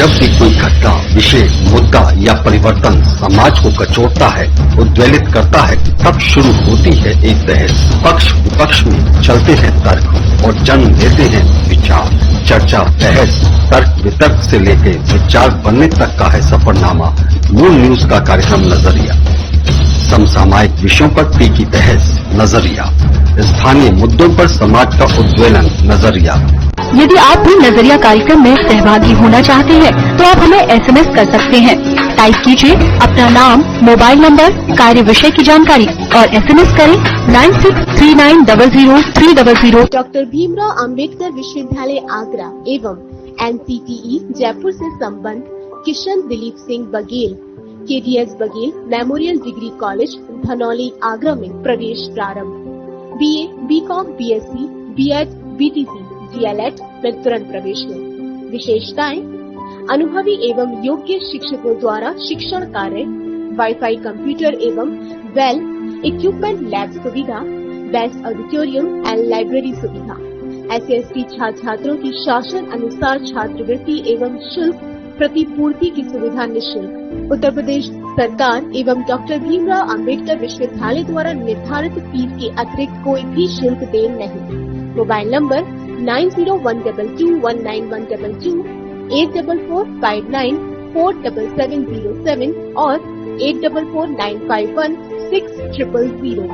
जब भी कोई घटना, विषय, मुद्दा या परिवर्तन समाज को कचोटता है, उद्वेलित करता है, तब शुरू होती है एक बहस। पक्ष विपक्ष में चलते हैं तर्क और जन्म लेते हैं विचार। चर्चा, बहस, तर्क वितर्क से लेकर विचार बनने तक का है सफरनामा मूल न्यूज का कार्यक्रम नजरिया। समसामयिक विषयों पर तीखी बहस, नजरिया। स्थानीय मुद्दों पर समाज का उद्वेलन, नजरिया। यदि आप भी नजरिया कार्यक्रम में सहभागी होना चाहते हैं तो आप हमें एसएमएस कर सकते हैं। टाइप कीजिए अपना नाम, मोबाइल नंबर, कार्य विषय की जानकारी और एसएमएस करें 9639000300। डॉक्टर भीमराव अंबेडकर विश्वविद्यालय आगरा एवं एनसीटीई जयपुर से संबद्ध Kishan Dilip Singh Baghel KDS Baghel memorial degree college Dhanauli Agra में प्रवेश प्रारंभ। BA, BCom, BSc, BEd, BTC, DElEd में तुरंत प्रवेश में। विशेषताएं: अनुभवी एवं योग्य शिक्षकों द्वारा शिक्षण कार्य, वाईफाई, कंप्यूटर एवं वेल इक्विपमेंट लैब सुविधा, बेस्ट ऑडिटोरियम एंड लाइब्रेरी सुविधा। SC/ST छात्र छात्रों की शासन अनुसार छात्रवृत्ति एवं शुल्क प्रतिपूर्ति की सुविधा निःशुल्क। उत्तर प्रदेश सरकार एवं डॉक्टर भीमराव अंबेडकर विश्वविद्यालय द्वारा निर्धारित फीस के अतिरिक्त कोई भी शुल्क देय नहीं। मोबाइल नंबर 9012219122, 8445947707 और 8449516000।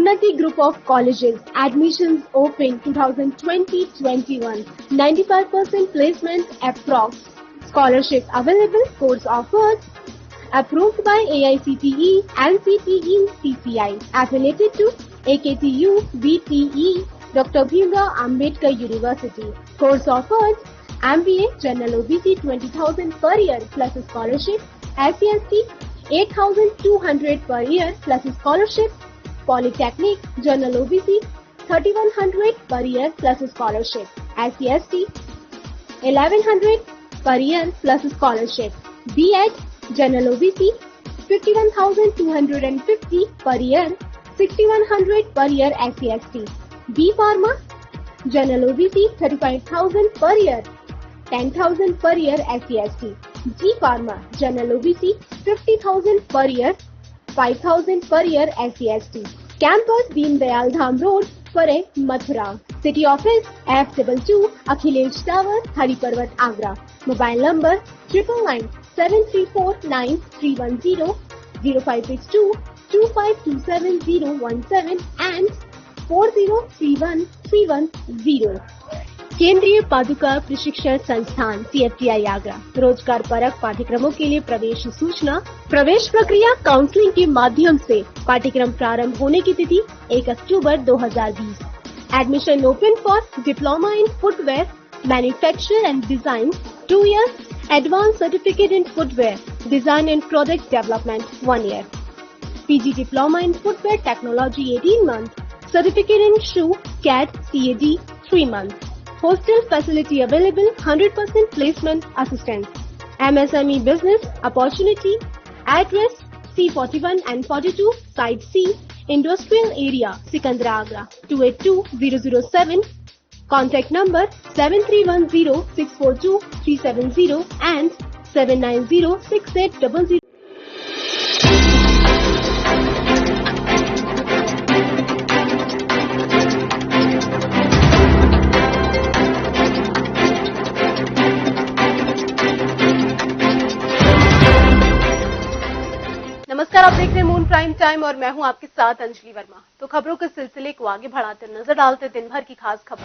Unnati Group of Colleges admissions open 2020-21, 95% placement approx. Scholarship available, course offered, approved by AICTE, NCTE, CCI, affiliated to AKTU, BTE, Dr. Bhimrao Ambedkar University. Course offered, MBA General OBC 20,000 per year plus scholarship, SC/ST 8,200 per year plus scholarship. Polytechnic General OBC 3,100 per year plus scholarship. SC/ST 1,100 per year plus scholarship. B.Ed General OBC 51,250 per year, 6,100 per year SC/ST. B Pharma General OBC 35,000 per year, 10,000 per year SC/ST. G Pharma General OBC 50,000 per year, 5,000 per year SC/ST. Campus Deen Dayal Dham Road, Pare, Mathura. City Office F22 Akhilesh Tower, Hari Parvat, Agra. Mobile number 997349 0562 2527 and 4031 केंद्रीय पादुका प्रशिक्षण संस्थान CFTI Agra रोजगार परक पाठ्यक्रमों के लिए प्रवेश सूचना। प्रवेश प्रक्रिया काउंसलिंग के माध्यम से। पाठ्यक्रम प्रारंभ होने की तिथि 1 अक्टूबर 2020। Admission open for diploma in footwear manufacture and design 2 years, advance certificate in footwear design and product development 1 year, PG diploma in footwear technology 18 months, certificate in shoe CAD CAD 3 months. Hostel facility available, 100% placement assistance. MSME business opportunity. Address C41 and 42, Site C, Industrial Area, Sikandra, Agra, 282007. Contact number 7310642370 and 7906800. नमस्कार, आप देख रहे हैं moon prime time और मैं हूं आपके साथ अंजलि वर्मा। तो खबरों के सिलसिले को आगे बढ़ाते नजर डालते दिन भर की खास खबर।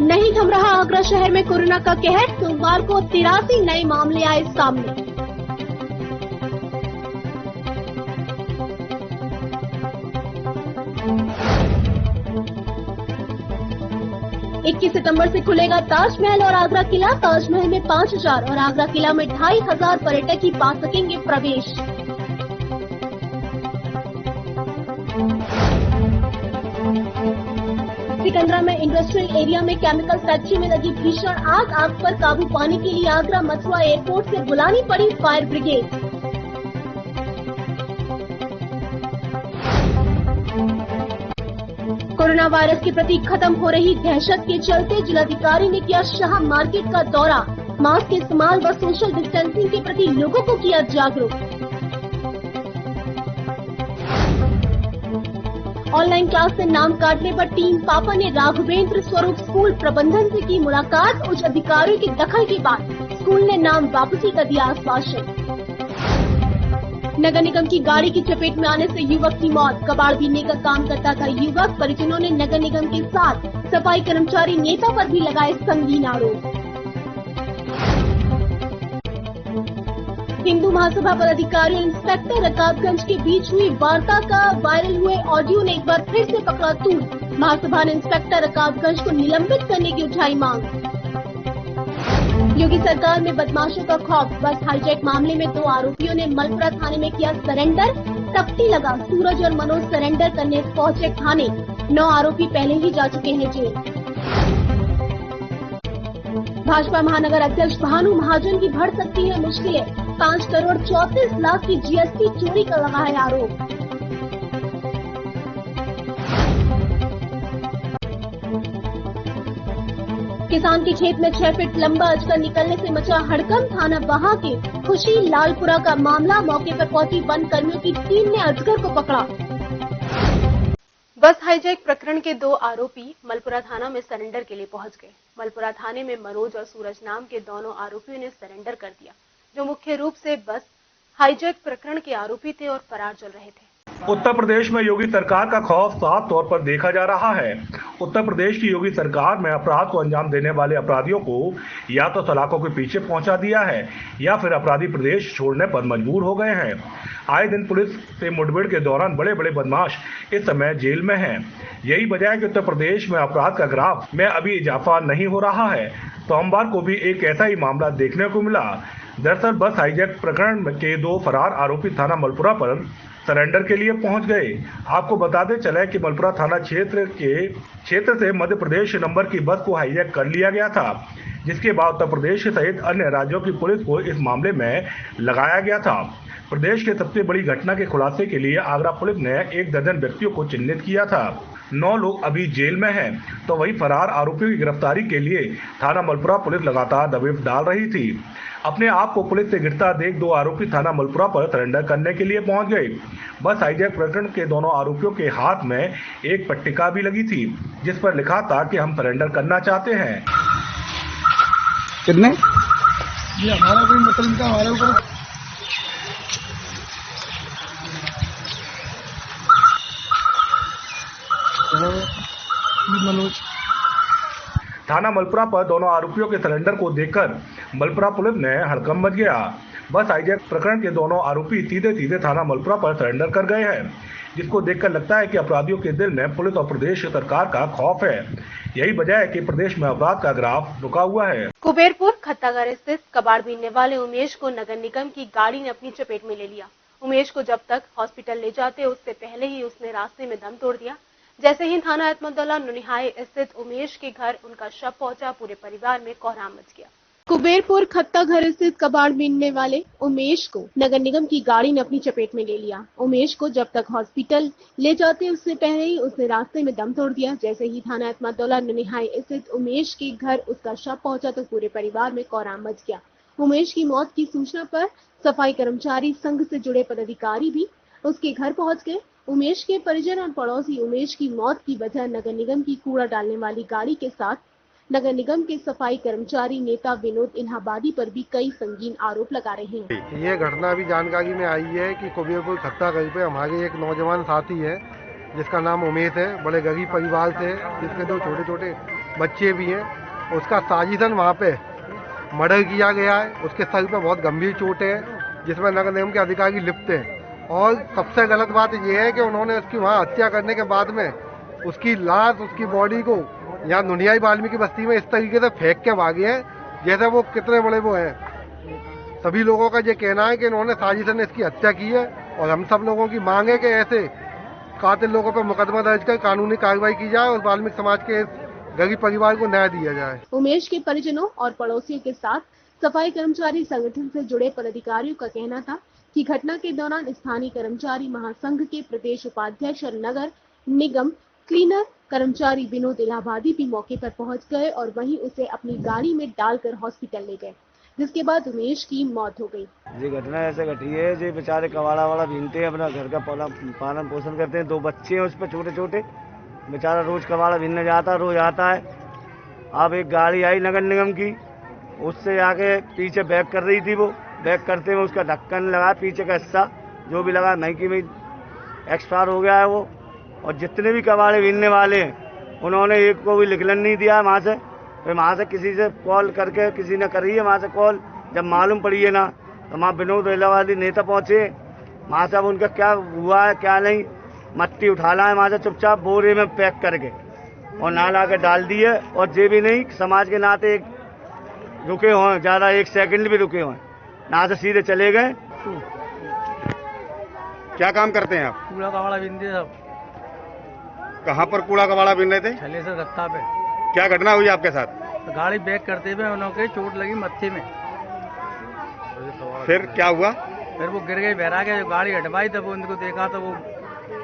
नहीं थम रहा आगरा शहर में कोरोना का कहर। सोमवार को 83 नए मामले आए सामने। 21 सितंबर से खुलेगा ताजमहल और आगरा किला। ताजमहल में 5,000 और आगरा किला में 2,500 पर्यटक ही पा सकेंगे प्रवेश। सिकंदरा में इंडस्ट्रियल एरिया में केमिकल फैक्ट्री में लगी भीषण आग पर काबू पाने के लिए आगरा मथुरा एयरपोर्ट से बुलानी पड़ी फायर ब्रिगेड। कोरोना वायरस के प्रति खत्म हो रही दहशत के चलते जिलाधिकारी ने किया शाह मार्केट का दौरा, मास्क के इस्तेमाल व सोशल डिस्टेंसिंग के प्रति लोगों को किया जागरूक। ऑनलाइन क्लास से नाम काटने पर टीम पापा ने राघवेंद्र स्वरूप स्कूल प्रबंधन से की मुलाकात। उच्च अधिकारियों के दखल के बाद स्कूल ने नाम वापसी का दिया आश्वासन। नगर निगम की गाड़ी की चपेट में आने से युवक की मौत। कबाड़ बीनने का काम करता था युवक। परिजनों ने नगर निगम के साथ सफाई कर्मचारी नेता पर भी लगाए संगीन आरोप। हिंदू महासभा पदाधिकारियों इंस्पेक्टर रकाबगंज के बीच हुई वार्ता का वायरल हुए ऑडियो ने एक बार फिर से पकड़ा तूल। महासभा ने इंस्पेक्टर रकाबगंज को निलंबित करने की उठाई मांग। योगी सरकार में बदमाशों का खौफ। बस हाईजैक मामले में 2 आरोपियों ने मलपुरा थाने में किया सरेंडर। तख्ती लगा, सूरज और मनोज सरेंडर करने पहुंचे थाने। 9 आरोपी पहले ही जा चुके हैं जेल। भाजपा महानगर अध्यक्ष भानु महाजन की बढ़ सकती है मुश्किलें। 5 करोड़ 34 लाख की जीएसटी चोरी का लगा है आरोप। किसान के खेत में 6 फीट लंबा अजगर निकलने से मचा हड़कंप। थाना बहा के खुशी लालपुरा का मामला। मौके पर पहुंची वन कर्मियों की टीम ने अजगर को पकड़ा। बस हाईजैक प्रकरण के 2 आरोपी मलपुरा थाना में सरेंडर के लिए पहुंच गए। मलपुरा थाने में मनोज और सूरज नाम के दोनों आरोपियों ने सरेंडर कर दिया, जो मुख्य रूप से बस हाईजैक प्रकरण के आरोपी थे और फरार चल रहे थे। उत्तर प्रदेश में योगी सरकार का खौफ साफ तौर पर देखा जा रहा है। उत्तर प्रदेश की योगी सरकार में अपराध को अंजाम देने वाले अपराधियों को या तो सलाखों के पीछे पहुंचा दिया है या फिर अपराधी प्रदेश छोड़ने पर मजबूर हो गए हैं। आए दिन पुलिस से मुठभेड़ के दौरान बड़े बड़े बदमाश इस समय जेल में हैं। यही वजह है कि उत्तर प्रदेश में अपराध का ग्राफ में अभी इजाफा नहीं हो रहा है। सोमवार को भी एक ऐसा ही मामला देखने को मिला। दरअसल बस हाईजैक प्रकरण के 2 फरार आरोपी थाना मलपुरा पर सरेंडर के लिए पहुंच गए। आपको बताते चले कि मलपुरा थाना क्षेत्र से मध्य प्रदेश नंबर की बस को हाईजैक कर लिया गया था, जिसके बाद उत्तर प्रदेश सहित अन्य राज्यों की पुलिस को इस मामले में लगाया गया था। प्रदेश के सबसे बड़ी घटना के खुलासे के लिए आगरा पुलिस ने 1 दर्जन व्यक्तियों को चिन्हित किया था। 9 लोग अभी जेल में हैं, तो वही फरार आरोपियों की गिरफ्तारी के लिए थाना मलपुरा पुलिस लगातार दबिश डाल रही थी। अपने आप को पुलिस से गिरता देख 2 आरोपी थाना मलपुरा पर सरेंडर करने के लिए पहुंच गए। बस हाईजैक प्रकरण के दोनों आरोपियों के हाथ में एक पट्टिका भी लगी थी, जिस पर लिखा था कि हम सरेंडर करना चाहते हैं। कितने ये हमारा कोई मतलब का हमारे ऊपर मनोज। थाना मलपुरा पर दोनों आरोपियों के सरेंडर को देखकर मलपुरा पुलिस ने हड़कंप मच गया। बस हाईजैक प्रकरण के दोनों आरोपी सीधे थाना मलपुरा पर सरेंडर कर गए हैं, जिसको देखकर लगता है कि अपराधियों के दिल में पुलिस और प्रदेश सरकार का खौफ है। यही वजह है कि प्रदेश में अपराध का ग्राफ रुका हुआ है। कुबेरपुर खत्तागर स्थित कबाड़ बीनने वाले उमेश को नगर निगम की गाड़ी ने अपनी चपेट में ले लिया। उमेश को जब तक हॉस्पिटल ले जाते उससे पहले ही उसने रास्ते में दम तोड़ दिया। जैसे ही थाना अहमदुल्ला नुनिहाय स्थित उमेश के घर उनका शव पहुंचा, पूरे परिवार में कोहराम मच गया। कुबेरपुर खत्तागर स्थित कबाड़ बीनने वाले उमेश को नगर निगम की गाड़ी ने अपनी चपेट में ले लिया। उमेश को जब तक हॉस्पिटल ले जाते उससे पहले ही उसने रास्ते में दम तोड़ दिया। जैसे ही थाना अहमदुल्ला नुनिहाय स्थित उमेश के घर उसका शव पहुंचा तो पूरे परिवार में कोहराम मच गया। उमेश की मौत की सूचना पर सफाई कर्मचारी संघ से जुड़े पदाधिकारी भी उसके घर पहुंच गए। उमेश के परिजन और पड़ोसी उमेश की मौत की वजह नगर निगम की कूड़ा डालने वाली गाड़ी के साथ नगर निगम के सफाई कर्मचारी नेता विनोद इलाहाबादी पर भी कई संगीन आरोप लगा रहे हैं। ये घटना अभी जानकारी में आई है कि कुबेरपुर खत्तागंज पे हमारे एक नौजवान साथी है जिसका नाम उमेश है, बड़े गरीब परिवार से, जिसके 2 छोटे छोटे बच्चे भी हैं। उसका साजिशन वहाँ पे मर्डर किया गया है। उसके सर पे बहुत गंभीर चोटें हैं, जिसमें नगर निगम के अधिकारी लिप्त हैं। और सबसे गलत बात यह है कि उन्होंने उसकी वहाँ हत्या करने के बाद में उसकी लाश, उसकी बॉडी को यहाँ नुनियाई वाल्मीकि बस्ती में इस तरीके से फेंक के भागे हैं जैसे वो कितने बड़े वो हैं। सभी लोगों का ये कहना है कि इन्होंने साजिश ने इसकी हत्या की है और हम सब लोगों की मांग है कि ऐसे कातिल लोगों पर मुकदमा दर्ज कर कानूनी कार्रवाई की जाए और वाल्मीकि समाज के गरीब परिवार को न्याय दिया जाए। उमेश के परिजनों और पड़ोसियों के साथ सफाई कर्मचारी संगठन से जुड़े पदाधिकारियों का कहना था कि घटना के दौरान स्थानीय कर्मचारी महासंघ के प्रदेश उपाध्यक्ष और नगर निगम क्लीनर कर्मचारी विनोद इलाहाबादी भी मौके पर पहुंच गए और वहीं उसे अपनी गाड़ी में डालकर हॉस्पिटल ले गए, जिसके बाद उमेश की मौत हो गई। ये घटना ऐसे घटी है, जो बेचारे कबाड़ा वाला बीनते हैं, अपना घर का पालन पोषण करते हैं, 2 बच्चे हैं उस पर छोटे छोटे, बेचारा रोज कबाड़ा बीनने जाता, रोज आता है। अब एक गाड़ी आई नगर निगम की, उससे आके पीछे बैक कर रही थी, वो बैक करते हुए उसका ढक्कन लगा, पीछे का हिस्सा जो भी लगा महंगी में एक्सपायर हो गया है वो। और जितने भी कबाड़े बीनने वाले हैं उन्होंने एक को भी निकलन नहीं दिया वहाँ से। फिर वहाँ से किसी से कॉल करके किसी ने करी है वहाँ से कॉल, जब मालूम पड़ी है ना तो वहाँ विनोद इलाहाबादी नेता पहुँचे, वहाँ से अब उनका क्या हुआ है क्या नहीं, मट्टी उठा ला है वहाँ से चुपचाप बोरे में पैक करके और ना ला के डाल दी है। और जे भी नहीं समाज के नाते एक रुके हों, ज़्यादा 1 सेकंड भी रुके हों, ना से सीधे चले गए। क्या काम करते हैं आप? कूड़ा कबाड़ा बीनते सब। कहाँ पर कूड़ा कबाड़ा बीन रहे थे? छले से गत्ता पे। क्या घटना हुई आपके साथ? तो गाड़ी बैक करते हुए उन्होंने चोट लगी मत्थे में। फिर क्या हुआ? फिर वो गिर गए, बहरा गए, गाड़ी हटवाई तब उनको देखा तो वो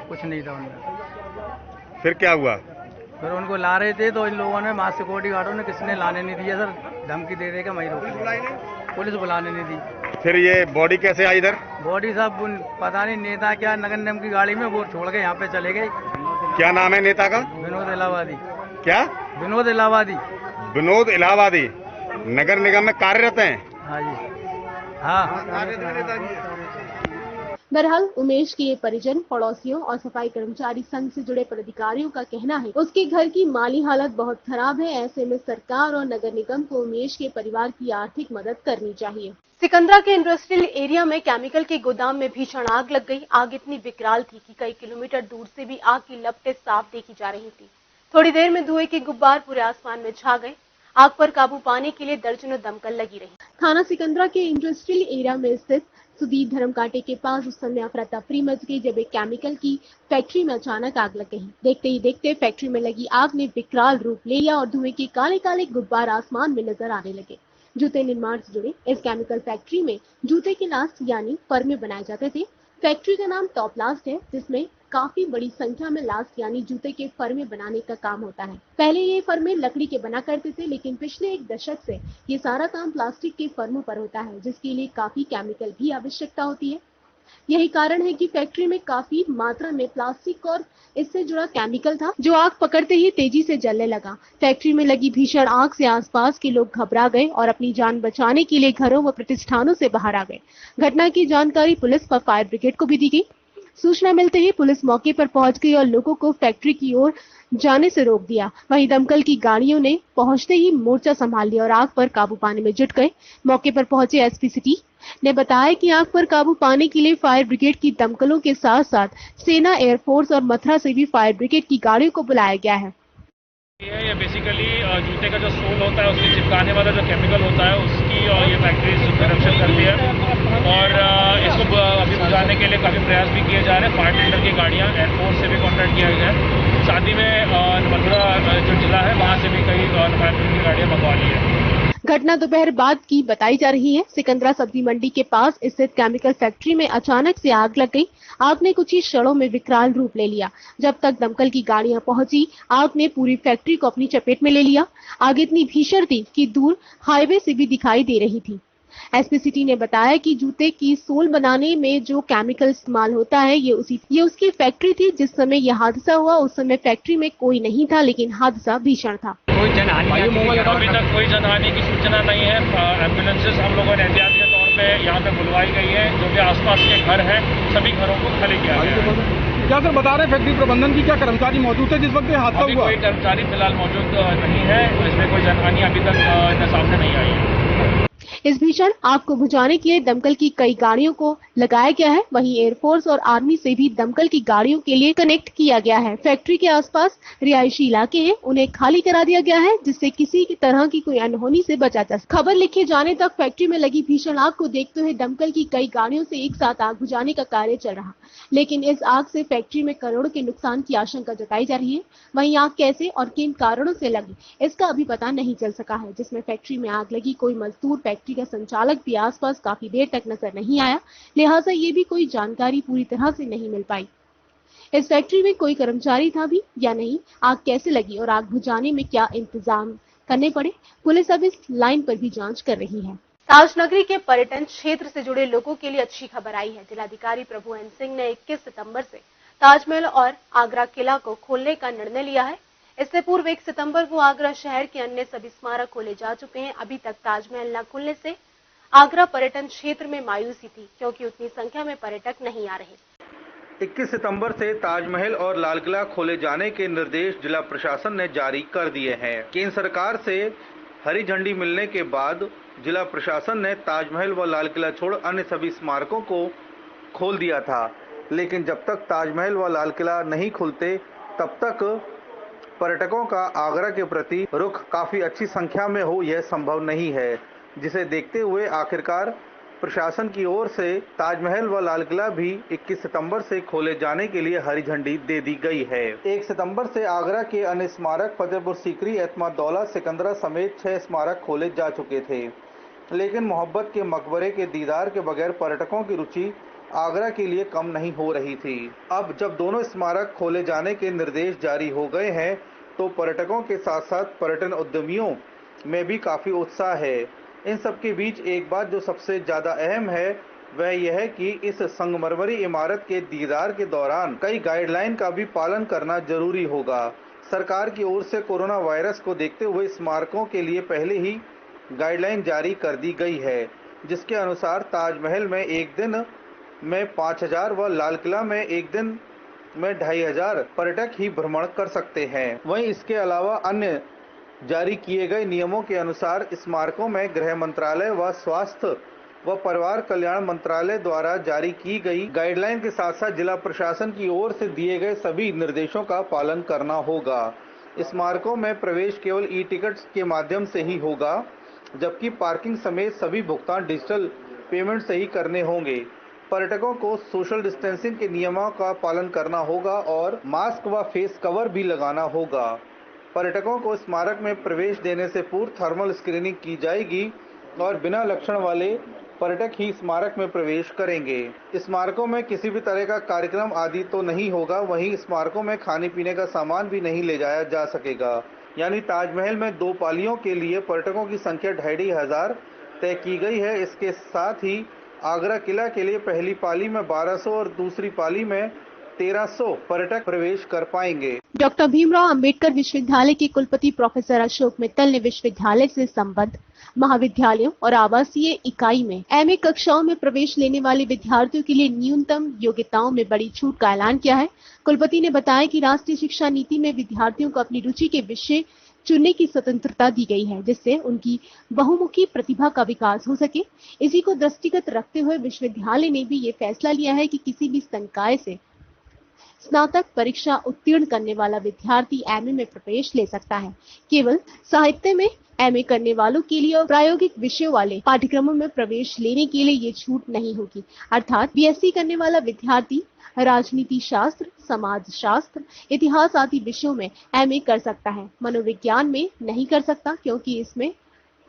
कुछ नहीं था उनमें। फिर क्या हुआ? फिर उनको ला रहे थे तो इन लोगों ने मास सिक्योरिटी गार्डों ने किसी ने लाने नहीं दिया सर, धमकी दे देगा वहीं रोक, पुलिस बुलाने नहीं दी। फिर ये बॉडी कैसे आई इधर? बॉडी साहब पता नहीं नेता क्या नगर निगम की गाड़ी में वो छोड़ के यहाँ पे चले गए। क्या नाम है नेता का? विनोद इलाहाबादी। क्या? विनोद इलाहाबादी। विनोद इलाहाबादी नगर निगम में कार्यरत हैं? हाँ जी, हाँ। बहरहाल उमेश के परिजन, पड़ोसियों और सफाई कर्मचारी संघ से जुड़े पदाधिकारियों का कहना है उसके घर की माली हालत बहुत खराब है। ऐसे में सरकार और नगर निगम को उमेश के परिवार की आर्थिक मदद करनी चाहिए। सिकंदरा के इंडस्ट्रियल एरिया में केमिकल के गोदाम में भीषण आग लग गई। आग इतनी विकराल थी कि कई किलोमीटर दूर से भी आग की लपटें साफ देखी जा रही थी। थोड़ी देर में धुएं के गुब्बार पूरे आसमान में छा गए। आग पर काबू पाने के लिए दर्जनों दमकल लगी रही। थाना सिकंदरा के इंडस्ट्रियल एरिया में स्थित सुदीप धर्म कांटे के पास उस समय अफरा तफरी मच गई जब एक केमिकल की फैक्ट्री में अचानक आग लग गई। देखते ही देखते फैक्ट्री में लगी आग ने विकराल रूप ले लिया और धुएं के काले काले गुब्बार आसमान में नजर आने लगे। जूते निर्माण से जुड़े इस केमिकल फैक्ट्री में जूते के लास्ट यानी फर्मे बनाए जाते थे। फैक्ट्री का नाम टॉप लास्ट है, जिसमें काफी बड़ी संख्या में लास्ट यानी जूते के फर्मे बनाने का काम होता है। पहले ये फर्मे लकड़ी के बना करते थे, लेकिन पिछले 1 दशक से ये सारा काम प्लास्टिक के फर्मों पर होता है, जिसके लिए काफी केमिकल भी आवश्यकता होती है। यही कारण है कि फैक्ट्री में काफी मात्रा में प्लास्टिक और इससे जुड़ा केमिकल था, जो आग पकड़ते ही तेजी से जलने लगा। फैक्ट्री में लगी भीषण आग से आसपास के लोग घबरा गए और अपनी जान बचाने के लिए घरों व प्रतिष्ठानों से बाहर आ गए। घटना की जानकारी पुलिस व फायर ब्रिगेड को भी दी गई। सूचना मिलते ही पुलिस मौके पर पहुंच गई और लोगों को फैक्ट्री की ओर जाने से रोक दिया। वहीं दमकल की गाड़ियों ने पहुंचते ही मोर्चा संभाल लिया और आग पर काबू पाने में जुट गए। मौके पर पहुंचे एसपी सिटी ने बताया कि आग पर काबू पाने के लिए फायर ब्रिगेड की दमकलों के साथ साथ सेना, एयरफोर्स और मथुरा से भी फायर ब्रिगेड की गाड़ियों को बुलाया गया है। ये बेसिकली जूते का जो सोल होता है उसके चिपकाने वाला जो केमिकल होता है उसकी ये फैक्ट्री प्रोडक्शन करती है और इसको अभी बुझाने के लिए काफ़ी प्रयास भी किए जा रहे हैं। फायर टेंडर की गाड़ियाँ एयरफोर्स से भी कॉन्ट्रैक्ट किया गया है। साथ ही में मथुरा जो जिला है वहाँ से भी कई फायर टेंडर की गाड़ियाँ मंगवा ली है। घटना दोपहर बाद की बताई जा रही है। सिकंदरा सब्जी मंडी के पास स्थित केमिकल फैक्ट्री में अचानक से आग लग गई। आग ने कुछ ही क्षणों में विकराल रूप ले लिया। जब तक दमकल की गाड़ियां पहुंची, आग ने पूरी फैक्ट्री को अपनी चपेट में ले लिया। आग इतनी भीषण थी कि दूर हाईवे से भी दिखाई दे रही थी। एसपी सिटी ने बताया कि जूते की सोल बनाने में जो केमिकल इस्तेमाल होता है ये उसकी फैक्ट्री थी। जिस समय यह हादसा हुआ उस समय फैक्ट्री में कोई नहीं था, लेकिन हादसा भीषण था। कोई जनहानि अभी तक कोई जनहानि की सूचना नहीं है। एम्बुलेंसेस हम लोगों ने एहतियाती के तौर पे यहाँ पे बुलवाई गई है। जो भी आसपास के घर हैं सभी घरों को खाली किया गया है। क्या सर बता रहे फैक्ट्री प्रबंधन की क्या कर्मचारी मौजूद थे जिस वक्त ये हादसा हुआ? कोई कर्मचारी फिलहाल मौजूद नहीं है। इसमें कोई जनहानि अभी तक सामने नहीं आई है। इस भीषण आग को बुझाने के लिए दमकल की कई गाड़ियों को लगाया गया है। वहीं एयरफोर्स और आर्मी से भी दमकल की गाड़ियों के लिए कनेक्ट किया गया है। फैक्ट्री के आसपास रिहायशी इलाके हैं, उन्हें खाली करा दिया गया है, जिससे किसी तरह की कोई अनहोनी से बचा जा सके। खबर लिखे जाने तक फैक्ट्री में लगी भीषण आग को देखते हुए दमकल की कई गाड़ियों से एक साथ आग बुझाने का कार्य चल रहा, लेकिन इस आग से फैक्ट्री में करोड़ों के नुकसान की आशंका जताई जा रही है। वहीं आग कैसे और किन कारणों से लगी, इसका अभी पता नहीं चल सका है। जिसमें फैक्ट्री में आग लगी, कोई मजदूर, फैक्ट्री का संचालक भी आसपास काफी देर तक नजर नहीं आया, लिहाजा ये भी कोई जानकारी पूरी तरह से नहीं मिल पाई। इस फैक्ट्री में कोई कर्मचारी था भी या नहीं, आग कैसे लगी और आग बुझाने में क्या इंतजाम करने पड़े, पुलिस अब इस लाइन पर भी जांच कर रही है। ताजनगरी के पर्यटन क्षेत्र से जुड़े लोगों के लिए अच्छी खबर आई है। जिलाधिकारी प्रभु एन सिंह ने 21 सितंबर से ताजमहल और आगरा किला को खोलने का निर्णय लिया है। इससे पूर्व 1 सितंबर को आगरा शहर के अन्य सभी स्मारक खोले जा चुके हैं। अभी तक ताजमहल न खुलने से आगरा पर्यटन क्षेत्र में मायूसी थी, क्योंकि उतनी संख्या में पर्यटक नहीं आ रहे। 21 सितंबर से ताजमहल और लाल किला खोले जाने के निर्देश जिला प्रशासन ने जारी कर दिए हैं। केंद्र सरकार से हरी झंडी मिलने के बाद जिला प्रशासन ने ताजमहल व लाल किला छोड़ अन्य सभी स्मारकों को खोल दिया था, लेकिन जब तक ताजमहल व लाल किला नहीं खुलते तब तक पर्यटकों का आगरा के प्रति रुख काफी अच्छी संख्या में हो यह संभव नहीं है, जिसे देखते हुए आखिरकार प्रशासन की ओर से ताजमहल व लाल किला भी 21 सितंबर से खोले जाने के लिए हरी झंडी दे दी गई है। 1 सितंबर से आगरा के अन्य स्मारक फतेहपुर सीकरी, एतमादौला, सिकंदरा समेत 6 स्मारक खोले जा चुके थे, लेकिन मोहब्बत के मकबरे के दीदार के बगैर पर्यटकों की रुचि आगरा के लिए कम नहीं हो रही थी। अब जब दोनों स्मारक खोले जाने के निर्देश जारी हो गए हैं तो पर्यटकों के साथ साथ पर्यटन उद्यमियों में भी काफी उत्साह है। इन सब के बीच एक बात जो सबसे ज्यादा अहम है वह यह है कि इस संगमरमरी इमारत के दीदार के दौरान कई गाइडलाइन का भी पालन करना जरूरी होगा। सरकार की ओर से कोरोना वायरस को देखते हुए स्मारकों के लिए पहले ही गाइडलाइन जारी कर दी गई है, जिसके अनुसार ताजमहल में एक दिन में 5000 व लाल किला में एक दिन में 2500 पर्यटक ही भ्रमण कर सकते हैं। वहीं इसके अलावा अन्य जारी किए गए नियमों के अनुसार स्मारकों में गृह मंत्रालय व स्वास्थ्य व परिवार कल्याण मंत्रालय द्वारा जारी की गई गाइडलाइन के साथ साथ जिला प्रशासन की ओर से दिए गए सभी निर्देशों का पालन करना होगा। स्मारकों में प्रवेश केवल ई-टिकट्स के माध्यम से ही होगा, जबकि पार्किंग समेत सभी भुगतान डिजिटल पेमेंट से ही करने होंगे। पर्यटकों को सोशल डिस्टेंसिंग के नियमों का पालन करना होगा और मास्क व फेस कवर भी लगाना होगा। पर्यटकों को स्मारक में प्रवेश देने से पूर्व थर्मल स्क्रीनिंग की जाएगी और बिना लक्षण वाले पर्यटक ही स्मारक में प्रवेश करेंगे। स्मारकों में किसी भी तरह का कार्यक्रम आदि तो नहीं होगा, वहीं स्मारकों में खाने पीने का सामान भी नहीं ले जाया जा सकेगा। यानी ताजमहल में 2 पालियों के लिए पर्यटकों की संख्या 2500 तय की गई है। इसके साथ ही आगरा किला के लिए पहली पाली में 1200 और दूसरी पाली में 1300 पर्यटक प्रवेश कर पाएंगे। डॉक्टर भीमराव अंबेडकर विश्वविद्यालय के कुलपति प्रोफेसर अशोक मित्तल ने विश्वविद्यालय से संबद्ध महाविद्यालयों और आवासीय इकाई में एमए कक्षाओं में प्रवेश लेने वाले विद्यार्थियों के लिए न्यूनतम योग्यताओं में बड़ी छूट का ऐलान किया है। कुलपति ने बताया कि राष्ट्रीय शिक्षा नीति में विद्यार्थियों को अपनी रुचि के विषय चुनने की स्वतंत्रता दी गई है, जिससे उनकी बहुमुखी प्रतिभा का विकास हो सके। इसी को दृष्टिगत रखते हुए विश्वविद्यालय ने भी ये फैसला लिया है कि किसी भी संकाय से स्नातक परीक्षा उत्तीर्ण करने वाला विद्यार्थी एमए में प्रवेश ले सकता है। केवल साहित्य में एमए करने वालों के लिए और प्रायोगिक विषयों वाले पाठ्यक्रमों में प्रवेश लेने के लिए ये छूट नहीं होगी। अर्थात बीएससी करने वाला विद्यार्थी राजनीति शास्त्र, समाज शास्त्र, इतिहास आदि विषयों में एमए कर सकता है, मनोविज्ञान में नहीं कर सकता, क्योंकि इसमें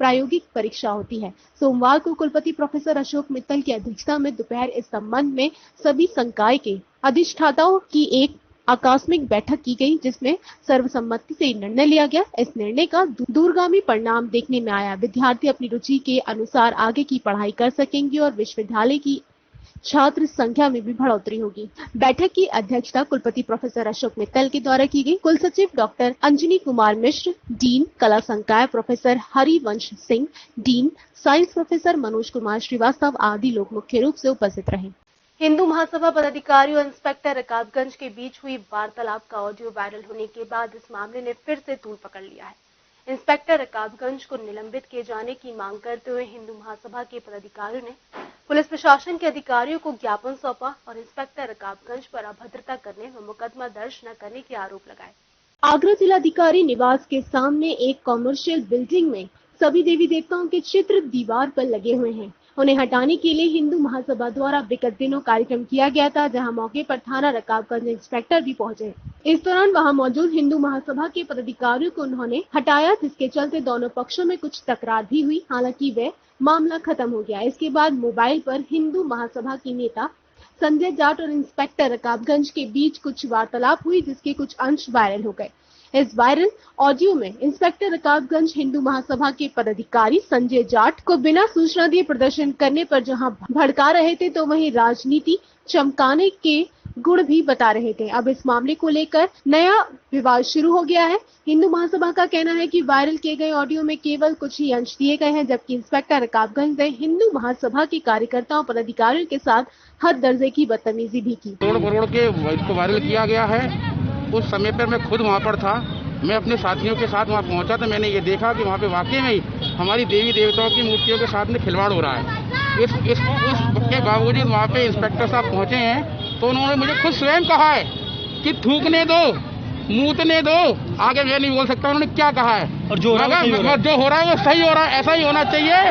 प्रायोगिक परीक्षा होती है। सोमवार को कुलपति प्रोफेसर अशोक मित्तल की अध्यक्षता में दोपहर इस संबंध में सभी संकाय के अधिष्ठाताओं की एक आकस्मिक बैठक की गई, जिसमें सर्वसम्मति से निर्णय लिया गया। इस निर्णय का दूरगामी परिणाम देखने में आया। विद्यार्थी अपनी रुचि के अनुसार आगे की पढ़ाई कर सकेंगे और विश्वविद्यालय की छात्र संख्या में भी बढ़ोतरी होगी। बैठक की अध्यक्षता कुलपति प्रोफेसर अशोक मित्तल के द्वारा की गई। कुल सचिव डॉक्टर अंजनी कुमार मिश्र, डीन कला संकाय professor Harivansh Singh, dean science professor Manoj Kumar Srivastava आदि लोग मुख्य रूप से उपस्थित रहे। हिंदू महासभा पदाधिकारियों और इंस्पेक्टर रकाबगंज के बीच हुई वार्तालाप का ऑडियो वायरल होने के बाद इस मामले ने फिर से तूल पकड़ लिया है। इंस्पेक्टर रकाबगंज को निलंबित किए जाने की मांग करते हुए हिंदू महासभा के पदाधिकारियों ने पुलिस प्रशासन के अधिकारियों को ज्ञापन सौंपा और इंस्पेक्टर रकाबगंज पर अभद्रता करने व मुकदमा दर्ज न करने के आरोप लगाए। आगरा जिलाधिकारी निवास के सामने एक कॉमर्शियल बिल्डिंग में सभी देवी देवताओं के चित्र दीवार पर लगे हुए हैं। उन्हें हटाने के लिए हिंदू महासभा द्वारा विगत दिनों कार्यक्रम किया गया था, जहां मौके पर थाना रकाबगंज इंस्पेक्टर भी पहुंचे। इस दौरान वहां मौजूद हिंदू महासभा के पदाधिकारियों को उन्होंने हटाया, जिसके चलते दोनों पक्षों में कुछ तकरार भी हुई। हालांकि वह मामला खत्म हो गया। इसके बाद मोबाइल पर हिंदू महासभा की नेता संजय जाट और इंस्पेक्टर रकाबगंज के बीच कुछ वार्तालाप हुई, जिसके कुछ अंश वायरल हो गए। इस वायरल ऑडियो में इंस्पेक्टर रकाबगंज हिंदू महासभा के पदाधिकारी संजय जाट को बिना सूचना दिए प्रदर्शन करने पर जहां भड़का रहे थे, तो वहीं राजनीति चमकाने के गुण भी बता रहे थे। अब इस मामले को लेकर नया विवाद शुरू हो गया है। हिंदू महासभा का कहना है कि वायरल किए गए ऑडियो में केवल कुछ ही अंश दिए गए हैं, जबकि इंस्पेक्टर रकाबगंज ने हिंदू महासभा के कार्यकर्ताओं पदाधिकारियों के साथ हद दर्जे की बदतमीजी भी की। तोड़ मरोड़ के इसको वायरल किया गया है। उस समय पर मैं खुद वहाँ पर था। मैं अपने साथियों के साथ वहाँ पहुँचा तो मैंने ये देखा कि वहाँ पे वाकई में ही हमारी देवी देवताओं की मूर्तियों के साथ में खिलवाड़ हो रहा है। उसके बावजूद वहाँ पे इंस्पेक्टर साहब पहुँचे हैं, तो उन्होंने मुझे खुद स्वयं कहा है कि थूकने दो, मूतने दो। आगे मैं नहीं बोल सकता उन्होंने क्या कहा है। और जो हो रहा है वो सही हो रहा है। ऐसा ही होना चाहिए।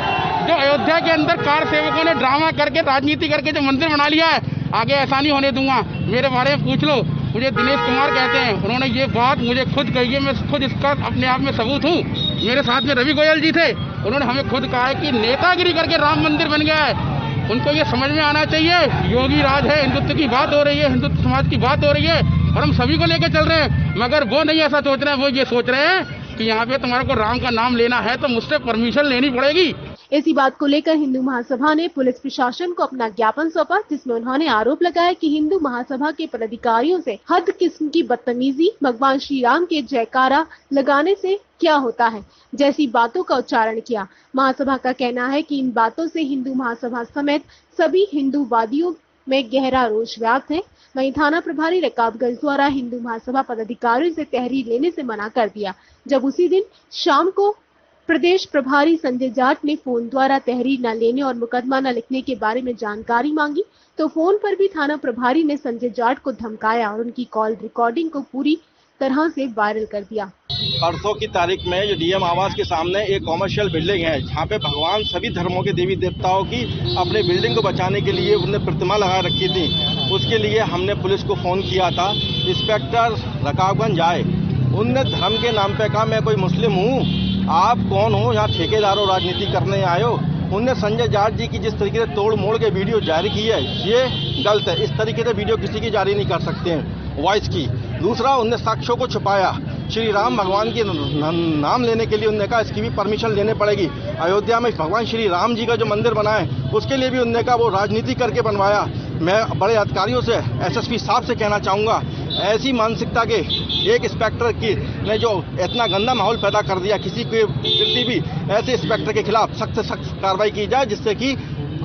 जो अयोध्या के अंदर कार सेवकों ने ड्रामा करके राजनीति करके जो मंदिर बना लिया है, आगे ऐसा नहीं होने दूंगा। मेरे बारे में पूछ लो, मुझे दिनेश कुमार कहते हैं। उन्होंने ये बात मुझे खुद कही है। मैं खुद इसका अपने आप में सबूत हूँ। मेरे साथ में रवि गोयल जी थे, उन्होंने हमें खुद कहा है कि नेतागिरी करके राम मंदिर बन गया है। उनको ये समझ में आना चाहिए, योगी राज है, हिंदुत्व की बात हो रही है, हिंदुत्व समाज की बात हो रही है और हम सभी को लेकर चल रहे हैं। मगर वो नहीं ऐसा सोच रहे हैं। वो ये सोच रहे हैं कि यहाँ पे तुम्हारे को राम का नाम लेना है तो मुझसे परमिशन लेनी पड़ेगी। इसी बात को लेकर हिंदू महासभा ने पुलिस प्रशासन को अपना ज्ञापन सौंपा, जिसमें उन्होंने आरोप लगाया कि हिंदू महासभा के पदाधिकारियों से हद किस्म की बदतमीजी, भगवान श्री राम के जयकारा लगाने से क्या होता है जैसी बातों का उच्चारण किया। महासभा का कहना है कि इन बातों से हिंदू महासभा समेत सभी हिंदूवादियों में गहरा रोष व्याप्त है। वहीं थाना प्रभारी रकाबगंज द्वारा हिंदू महासभा पदाधिकारियों से तहरीर लेने से मना कर दिया। जब उसी दिन शाम को प्रदेश प्रभारी संजय जाट ने फोन द्वारा तहरीर न लेने और मुकदमा न लिखने के बारे में जानकारी मांगी, तो फोन पर भी थाना प्रभारी ने संजय जाट को धमकाया और उनकी कॉल रिकॉर्डिंग को पूरी तरह से वायरल कर दिया। परसों की तारीख में जो डीएम आवास के सामने एक कॉमर्शियल बिल्डिंग है, जहाँ पे भगवान सभी धर्मों के देवी देवताओं की अपने बिल्डिंग को बचाने के लिए उन्होंने प्रतिमा लगा रखी थी। उसके लिए हमने पुलिस को फोन किया था। इंस्पेक्टर रकाबगंज आए, उनने धर्म के नाम पे कहा मैं कोई मुस्लिम हूँ, आप कौन हो, यहाँ ठेकेदार और राजनीति करने आए हो। उनने संजय जाट जी की जिस तरीके से तोड़ मोड़ के वीडियो जारी की है, ये गलत है। इस तरीके से वीडियो किसी की जारी नहीं कर सकते हैं वॉइस की। दूसरा, उनने साक्ष्यों को छुपाया। श्री राम भगवान के नाम लेने के लिए उनने कहा इसकी भी परमिशन लेने पड़ेगी। अयोध्या में भगवान श्री राम जी का जो मंदिर बना है उसके लिए भी उनने कहा वो राजनीति करके बनवाया। मैं बड़े अधिकारियों से, एसएसपी साहब से कहना चाहूँगा, ऐसी मानसिकता के एक इंस्पेक्टर की ने जो इतना गंदा माहौल पैदा कर दिया, किसी के प्रति भी ऐसे इंस्पेक्टर के खिलाफ सख्त से सख्त कार्रवाई की जाए, जिससे कि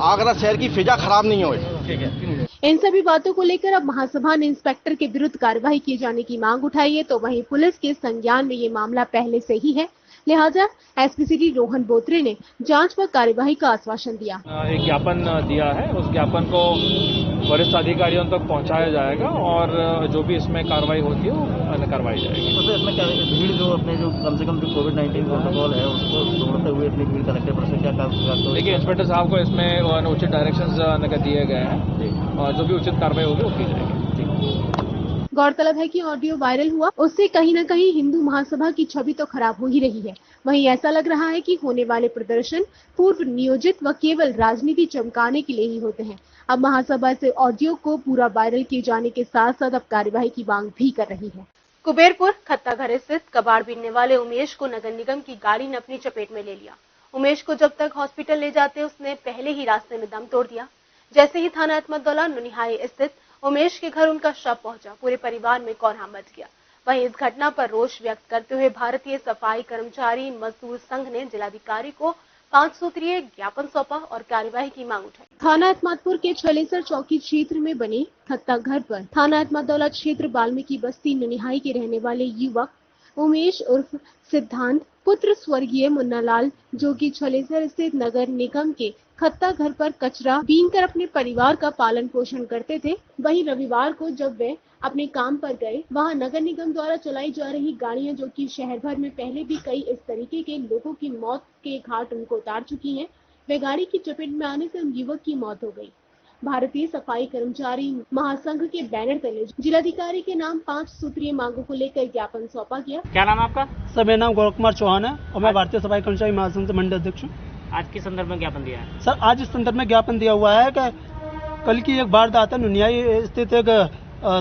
आगरा शहर की फिजा खराब नहीं होए। ठीक है। इन सभी बातों को लेकर अब महासभा ने इंस्पेक्टर के विरुद्ध कार्रवाई किए जाने की मांग उठाई है, तो वहीं पुलिस के संज्ञान में ये मामला पहले से ही है। लिहाजा एसपी सिटी रोहन बोत्रे ने जांच व कार्यवाही का आश्वासन दिया। एक ज्ञापन दिया है, उस ज्ञापन को वरिष्ठ अधिकारियों तक पहुंचाया जाएगा और जो भी इसमें कार्रवाई होती है वो करवाई जाएगी। तो इसमें क्या भीड़ जो अपने जो कम से कम जो कोविड-19 प्रोटोकॉल है उसको तोड़ते हुए इतनी भीड़ कलेक्टर पर से क्या कार्रवाई? देखिए, इंस्पेक्टर साहब को इसमें उचित डायरेक्शंस दिए गए हैं और जो भी उचित कार्रवाई होगी वो की जाएगी। गौरतलब है कि ऑडियो वायरल हुआ, उससे कहीं न कहीं हिंदू महासभा की छवि तो खराब हो ही रही है। वहीं ऐसा लग रहा है कि होने वाले प्रदर्शन पूर्व नियोजित व केवल राजनीति चमकाने के लिए ही होते हैं। अब महासभा से ऑडियो को पूरा वायरल किए जाने के साथ साथ अब कार्यवाही की मांग भी कर रही है। कुबेरपुर खत्ताघर स्थित कबाड़ बीनने वाले उमेश को नगर निगम की गाड़ी ने अपनी चपेट में ले लिया। उमेश को जब तक हॉस्पिटल ले जाते उसने पहले ही रास्ते में दम तोड़ दिया। जैसे ही थाना अहमदुल्ला नुनिहाई स्थित उमेश के घर उनका शव पहुंचा, पूरे परिवार में कोहराम मच गया। वहीं इस घटना पर रोष व्यक्त करते हुए भारतीय सफाई कर्मचारी मजदूर संघ ने जिलाधिकारी को 5 सूत्रीय ज्ञापन सौंपा और कार्यवाही की मांग उठाई। थाना अहमदपुर के छलेसर चौकी क्षेत्र में बने खत्ताघर पर थाना अहमदुल्ला क्षेत्र वाल्मीकि बस्ती नुनिहाई के रहने वाले युवक उमेश उर्फ सिद्धांत पुत्र स्वर्गीय मुन्नालाल, जो कि छलेसर स्थित नगर निगम के खत्ता घर पर कचरा बीनकर अपने परिवार का पालन पोषण करते थे, वहीं रविवार को जब वे अपने काम पर गए, वहां नगर निगम द्वारा चलाई जा रही गाड़ियां, जो कि शहर भर में पहले भी कई इस तरीके के लोगों की मौत के घाट उनको उतार चुकी हैं, वे गाड़ी की चपेट में आने से उन युवक की मौत हो गई। भारतीय सफाई कर्मचारी महासंघ के बैनर तले जिलाधिकारी के नाम 5 सूत्रीय मांगों को लेकर ज्ञापन सौंपा गया। क्या नाम है आपका? सर, मेरा नाम गौरव कुमार चौहान है और मैं भारतीय सफाई कर्मचारी महासंघ से मंडल अध्यक्ष हूँ। आज किस संदर्भ में ज्ञापन दिया है? सर, आज इस संदर्भ में ज्ञापन दिया हुआ है कि कल की एक वारदात है, नुनियाई स्थित एक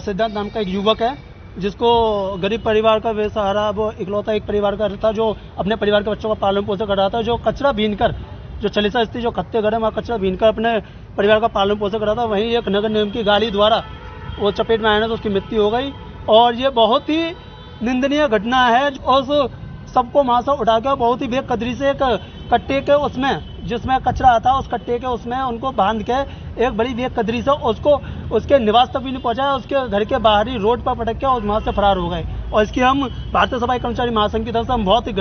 सिद्धांत नाम का एक युवक है, जिसको गरीब परिवार का बेसहारा, वो इकलौता एक परिवार का था जो अपने परिवार के बच्चों का पालन पोषण कर रहा था, जो कचरा बीनकर, जो छलेसा स्थित जो खत्ते घर है वहाँ कचरा बीनकर अपने परिवार का पालन पोषण कर रहा था। वहीं एक नगर निगम की गाड़ी द्वारा वो चपेट में आने से उसकी मृत्यु हो गई और ये बहुत ही निंदनीय घटना है। और सबको वहाँ से उठा कर बहुत ही बेकदरी से एक कट्टे के उसमें, जिसमें कचरा आता है उस कट्टे के उसमें उनको बांध के एक बड़ी बेकदरी से उसको उसके निवास तक भी नहीं पहुंचाया, उसके घर के बाहरी रोड पर पटक के और वहाँ से फरार हो गए। और इसकी हम भारतीय सफाई कर्मचारी महासंघ की तरफ से हम बहुत ही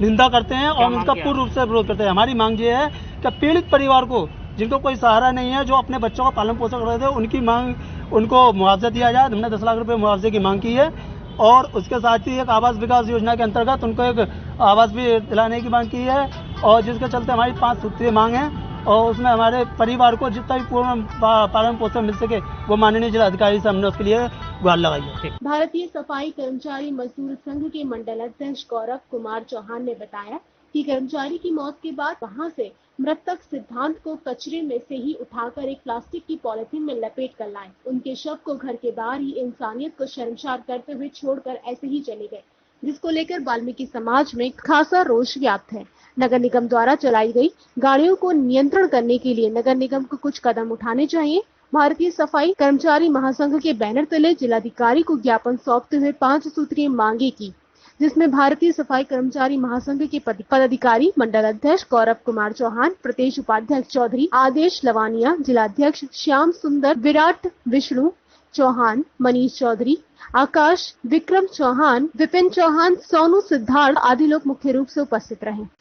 निंदा करते हैं और इसका पूर्ण रूप से विरोध करते हैं। हमारी मांग ये है कि पीड़ित परिवार को, जिनको कोई सहारा नहीं है, जो अपने बच्चों का पालन पोषण कर रहे थे, उनकी मांग, उनको मुआवजा दिया जाए। हमने 10 लाख रुपए मुआवजे की मांग की है और उसके साथ ही एक आवास विकास योजना के अंतर्गत उनको एक आवास भी दिलाने की मांग की है और जिसके चलते हमारी 5 सूत्रीय मांग है और उसमें हमारे परिवार को जितना भी पूर्ण पालन पोषण मिल सके वो माननीय जिलाधिकारी से हमने उसके लिए गुहार लगाई है। भारतीय सफाई कर्मचारी मजदूर संघ के मंडल अध्यक्ष गौरव कुमार चौहान ने बताया कि कर्मचारी की मौत के बाद वहां से मृतक सिद्धांत को कचरे में से ही उठाकर एक प्लास्टिक की पॉलिथीन में लपेट कर लाए। उनके शव को घर के बाहर ही इंसानियत को शर्मसार करते हुए छोड़कर ऐसे ही चले गए, जिसको लेकर वाल्मीकि समाज में खासा रोष व्याप्त है। नगर निगम द्वारा चलाई गई गाड़ियों को नियंत्रण करने के लिए नगर निगम को कुछ कदम उठाने चाहिए। भारतीय सफाई कर्मचारी महासंघ के बैनर तले जिलाधिकारी को ज्ञापन सौंपते हुए 5 सूत्रीय मांगे की, जिसमें भारतीय सफाई कर्मचारी महासंघ के पदाधिकारी मंडल अध्यक्ष गौरव कुमार चौहान, प्रदेश उपाध्यक्ष चौधरी आदेश लवानिया, जिलाध्यक्ष श्याम सुंदर, विराट विष्णु चौहान, मनीष चौधरी, आकाश, विक्रम चौहान, विपिन चौहान, सोनू सिद्धार्थ आदि लोग मुख्य रूप से उपस्थित रहे।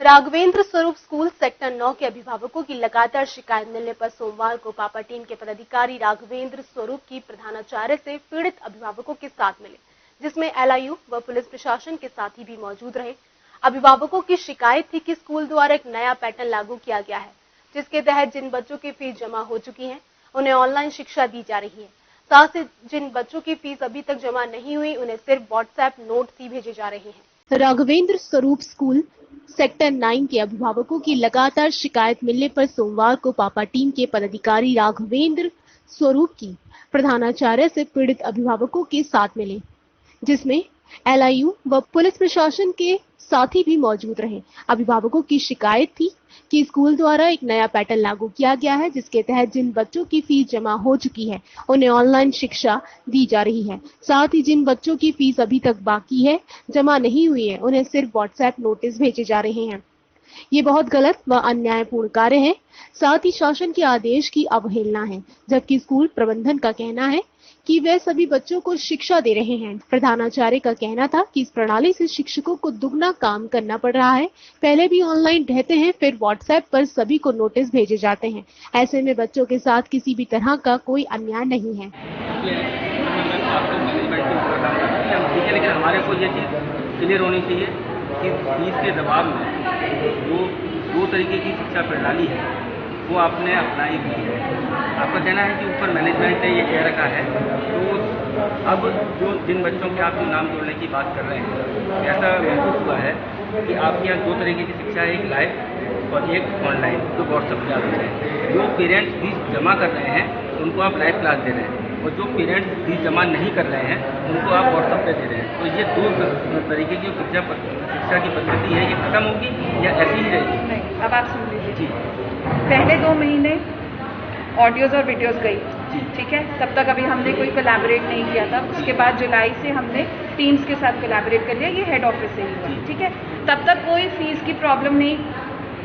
राघवेंद्र स्वरूप स्कूल सेक्टर 9 के अभिभावकों की लगातार शिकायत मिलने पर सोमवार को पापा टीम के पदाधिकारी राघवेंद्र स्वरूप की प्रधानाचार्य से पीड़ित अभिभावकों के साथ मिले, जिसमें LIU व पुलिस प्रशासन के साथी भी मौजूद रहे। अभिभावकों की शिकायत थी कि स्कूल द्वारा एक नया पैटर्न लागू किया गया है, जिसके तहत जिन बच्चों की फीस जमा हो चुकी है उन्हें ऑनलाइन शिक्षा दी जा रही है। साथ ही जिन बच्चों की फीस अभी तक जमा नहीं हुई उन्हें सिर्फ WhatsApp नोट्स ही भेजे जा रहे हैं। राघवेंद्र स्वरूप स्कूल सेक्टर 9 के अभिभावकों की लगातार शिकायत मिलने पर सोमवार को पापा टीम के पदाधिकारी राघवेंद्र स्वरूप की प्रधानाचार्य से पीड़ित अभिभावकों के साथ मिले, जिसमें LIU व पुलिस प्रशासन के साथी भी मौजूद रहे। अभिभावकों की शिकायत थी कि स्कूल द्वारा एक नया पैटर्न लागू किया गया है, जिसके तहत जिन बच्चों की फीस जमा हो चुकी है उन्हें ऑनलाइन शिक्षा दी जा रही है। साथ ही जिन बच्चों की फीस अभी तक बाकी है, जमा नहीं हुई है, उन्हें सिर्फ WhatsApp नोटिस भेजे जा रहे हैं। ये बहुत गलत व अन्यायपूर्ण कार्य है। साथ ही शासन के आदेश की अवहेलना है, जबकि स्कूल प्रबंधन का कहना है कि वे सभी बच्चों को शिक्षा दे रहे हैं। प्रधानाचार्य का कहना था कि इस प्रणाली से शिक्षकों को दुगना काम करना पड़ रहा है। पहले भी ऑनलाइन रहते हैं, फिर WhatsApp पर सभी को नोटिस भेजे जाते हैं। ऐसे में बच्चों के साथ किसी भी तरह का कोई अन्याय नहीं है। लेकिन हमारे को ये चीज़ क्लियर होनी चाहिए कि फीस के दबाव में जो 2 तरीके की शिक्षा प्रणाली है वो आपने अपनाई हुई है। आपका कहना है कि ऊपर मैनेजमेंट ने ये कह रखा है, तो अब जो जिन बच्चों के आप नाम जोड़ने की बात कर रहे हैं, ऐसा महसूस हुआ है कि आपके यहाँ 2 तरीके की शिक्षा है, एक लाइव और एक ऑनलाइन, जो WhatsApp पे आते हैं। जो पेरेंट्स फीस जमा कर रहे हैं उनको आप लाइव क्लास दे रहे हैं और जो पेरेंट्स फीस जमा नहीं कर रहे हैं उनको आप WhatsApp पे दे रहे हैं। तो ये 2 तरीके की शिक्षा की पद्धति है, ये खत्म होगी या ऐसी ही रहेगी? नहीं, अब आप सुन लीजिए जी। पहले 2 महीने ऑडियोज़ और वीडियोज़ गई, ठीक है, तब तक अभी हमने कोई कोलैबोरेट नहीं किया था। उसके बाद जुलाई से हमने टीम्स के साथ कोलैबोरेट कर लिया, ये हेड ऑफिस से ही हुआ, ठीक है। तब तक कोई फीस की प्रॉब्लम नहीं,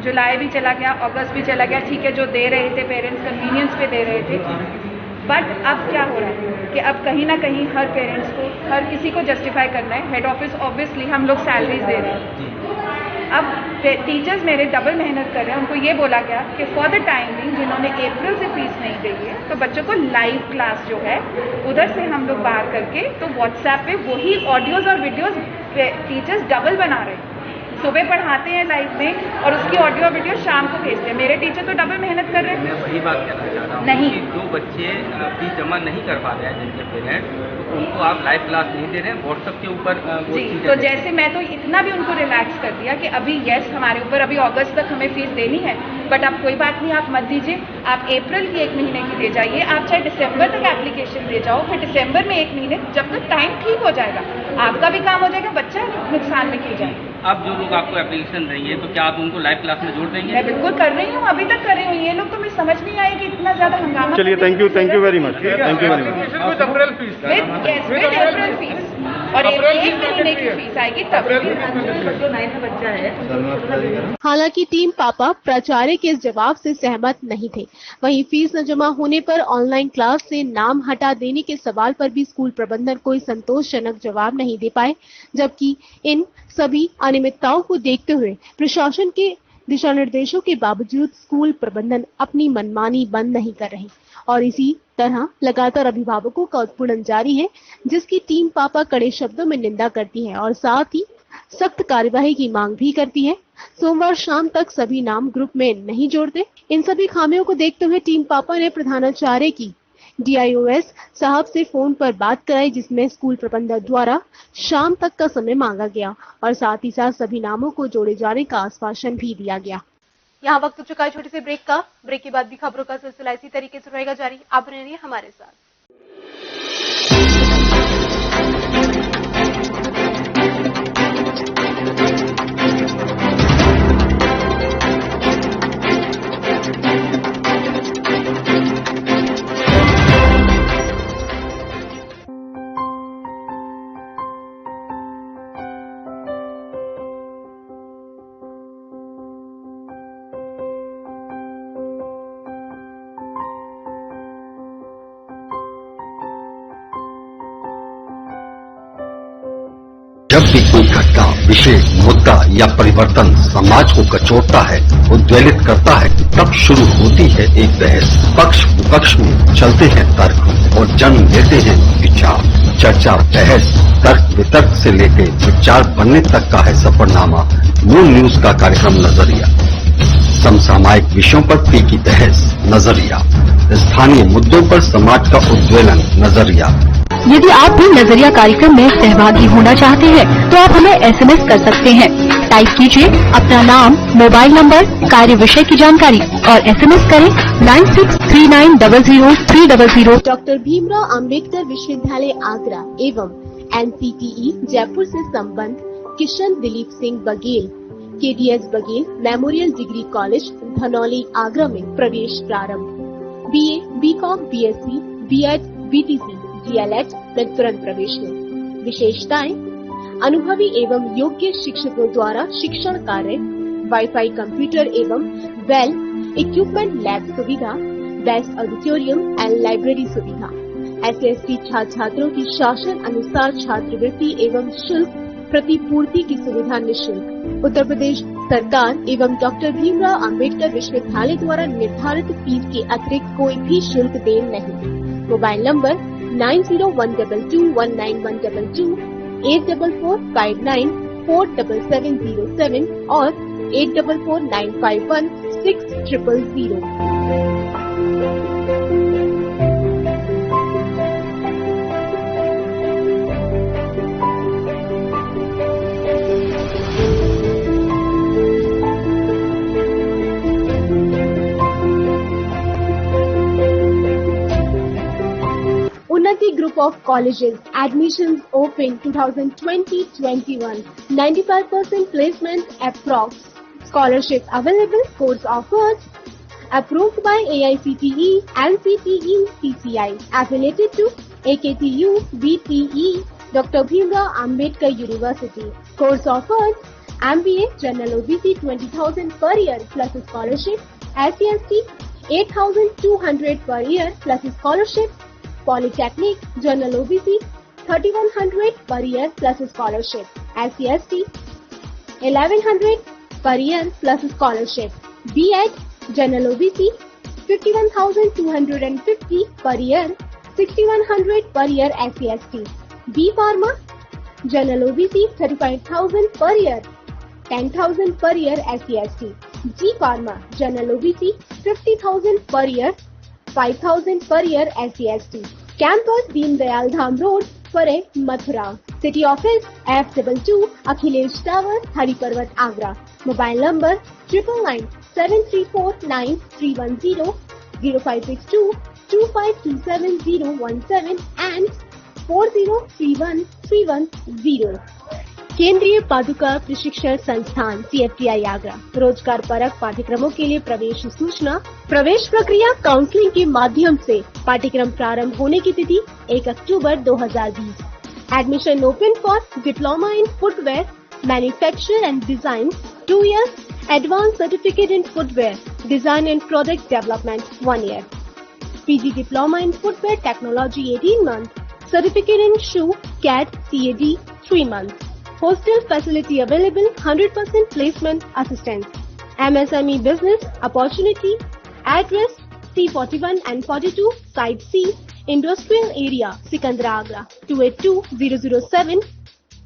जुलाई भी चला गया, अगस्त भी चला गया, ठीक है, जो दे रहे थे पेरेंट्स कन्वीनियंस पे दे रहे थे। बट अब क्या हो रहा है कि अब कहीं ना कहीं हर पेरेंट्स को, हर किसी को जस्टिफाई करना है। हेड ऑफिस ऑब्वियसली हम लोग सैलरीज दे रहे हैं, अब टीचर्स मेरे डबल मेहनत कर रहे हैं। उनको ये बोला गया कि फॉर द टाइम बिंग जिन्होंने अप्रैल से फीस नहीं दी है तो बच्चों को लाइव क्लास जो है उधर से हम लोग बाहर करके तो व्हाट्सएप पे वही ऑडियोज और वीडियोज टीचर्स डबल बना रहे हैं। सुबह पढ़ाते हैं लाइव में और उसकी ऑडियो वीडियो शाम को भेजते हैं। मेरे टीचर तो डबल मेहनत कर रहे हैं। मैं वही बात कहना चाह रहा हूँ नहीं, कि जो बच्चे फीस जमा नहीं कर पा रहे हैं जिनके पेरेंट्स, तो उनको आप लाइव क्लास नहीं दे रहे हैं, व्हाट्सएप के ऊपर जी। तो जैसे मैं तो इतना भी उनको रिलैक्स कर दिया कि अभी यस हमारे ऊपर अभी अगस्त तक हमें फीस देनी है, बट आप कोई बात नहीं, आप मत दीजिए, आप अप्रैल की 1 महीने की दे जाइए, आप चाहे दिसंबर तक एप्लीकेशन दे जाओ, फिर दिसंबर में 1 महीने, जब तक टाइम ठीक हो जाएगा आपका भी काम हो जाएगा, बच्चा नुकसान में क्यों जाएगा। अब जो लोग आपको एप्लीकेशन देंगे तो क्या आप उनको लाइव क्लास में जोड़ देंगे? मैं बिल्कुल कर रही हूँ, अभी तक कर रही हूँ। ये लोग तो मुझे समझ नहीं आए कि इतना ज्यादा हंगामा। चलिए, thank you very much, thank you very much. April fees और 1 महीने की फीस आएगी तब। जो 9 में बच्चा है। हालांकि टीम पापा प्राचार्य के इस जवाब से सहमत नहीं थे। वहीं फीस न जमा होने पर ऑनलाइन क्लास से नाम हटा देने के सवाल पर भी स्कूल प्रबंधन कोई संतोषजनक जवाब नहीं दे पाए, जबकि इन सभी अनियमितताओं को देखते हुए प्रशासन के दिशा निर्देशों के बावजूद स्कूल प्रबंधन अपनी मनमानी बंद नहीं कर रहे और इसी तरह लगातार अभिभावकों का उत्पीड़न जारी है, जिसकी टीम पापा कड़े शब्दों में निंदा करती है और साथ ही सख्त कार्यवाही की मांग भी करती है। सोमवार शाम तक सभी नाम ग्रुप में नहीं जोड़ते। इन सभी खामियों को देखते हुए टीम पापा ने प्रधानाचार्य की DIOS साहब से फोन पर बात कराई, जिसमें स्कूल प्रबंधक द्वारा शाम तक का समय मांगा गया और साथ ही साथ सभी नामों को जोड़े जाने का आश्वासन भी दिया गया। यहाँ वक्त हो चुका है छोटे से ब्रेक का। ब्रेक के बाद भी खबरों का सिलसिला इसी तरीके से रहेगा जारी। आप बने रहिए हमारे साथ। जब भी कोई घटना, विषय, मुद्दा या परिवर्तन समाज को कचोटता है, उद्वेलित करता है, तब शुरू होती है एक बहस। पक्ष विपक्ष में चलते हैं तर्क और जन्म लेते हैं विचार। चर्चा, बहस, तर्क वितर्क से लेकर विचार बनने तक का है सफरनामा मूल न्यूज का कार्यक्रम नजरिया। समसामयिक विषयों पर तीखी बहस, नजरिया। स्थानीय मुद्दों पर समाज का उद्वेलन, नजरिया। यदि आप भी नजरिया कार्यक्रम में सहभागी होना चाहते हैं तो आप हमें SMS कर सकते हैं। टाइप कीजिए अपना नाम, मोबाइल नंबर, कार्य विषय की जानकारी और SMS करें 9639003000। डॉक्टर भीमराव अंबेडकर विश्वविद्यालय आगरा एवं NCTE जयपुर से संबद्ध Kishan Dilip Singh Baghel KDS Baghel memorial degree college Dhanauli Agra में प्रवेश प्रारंभ। BA, BCom, BSc, B.Ed, BTC, DLED में तुरंत प्रवेश लें। विशेषताएं: अनुभवी एवं योग्य शिक्षकों द्वारा शिक्षण कार्य, वाईफाई कंप्यूटर एवं वेल इक्विपमेंट लैब सुविधा, बेस्ट ऑडिटोरियम एंड लाइब्रेरी सुविधा। SC/ST छात्रों की शासन अनुसार छात्रवृत्ति एवं शुल्क प्रतिपूर्ति की सुविधा निःशुल्क। उत्तर प्रदेश सरकार एवं डॉक्टर भीमराव अंबेडकर विश्वविद्यालय द्वारा निर्धारित फीस के अतिरिक्त कोई भी शुल्क देय नहीं। मोबाइल नंबर 9012219122, 8445947707 और 8449516000। Unnati Group of Colleges, admissions open 2020-21, 95% placement approx. Scholarship available, course offers, approved by AICTE, NCTE, CCI, affiliated to AKTU, BTE, Dr. Bhimrao Ambedkar University. Course offers, MBA General OBC 20,000 per year plus scholarship, SC/ST 8,200 per year plus scholarship, Polytechnic, General OBC, 3100 per year plus scholarship. SC/ST, 1100 per year plus scholarship. B.Ed, General OBC, 51,250 per year, 6,100 per year SC/ST. B Pharma, General OBC, 35,000 per year, 10,000 per year SC/ST. G Pharma, General OBC, 50,000 per year, 5,000 per year SC/ST. Campus Deen Dayal Dham Road, Pare, Mathura. City Office, F22, Akhilesh Tower, Hari Parvat, Agra. Mobile number 997349 0562 2527 and 4031 केंद्रीय पादुका प्रशिक्षण संस्थान CFTI Agra रोजगार परक पाठ्यक्रमों के लिए प्रवेश सूचना, प्रवेश प्रक्रिया काउंसलिंग के माध्यम से पाठ्यक्रम प्रारंभ होने की तिथि 1 अक्टूबर 2020। Admission open for diploma in footwear manufacture and design 2 years, advance certificate in footwear design and product development 1 year, PG diploma in footwear technology 18 months, certificate in shoe CAD CAD 3 months. Hostel facility available, 100% placement assistance. MSME business opportunity. Address C41 and 42, Site C, Industrial Area, Sikandra Agra, 282007.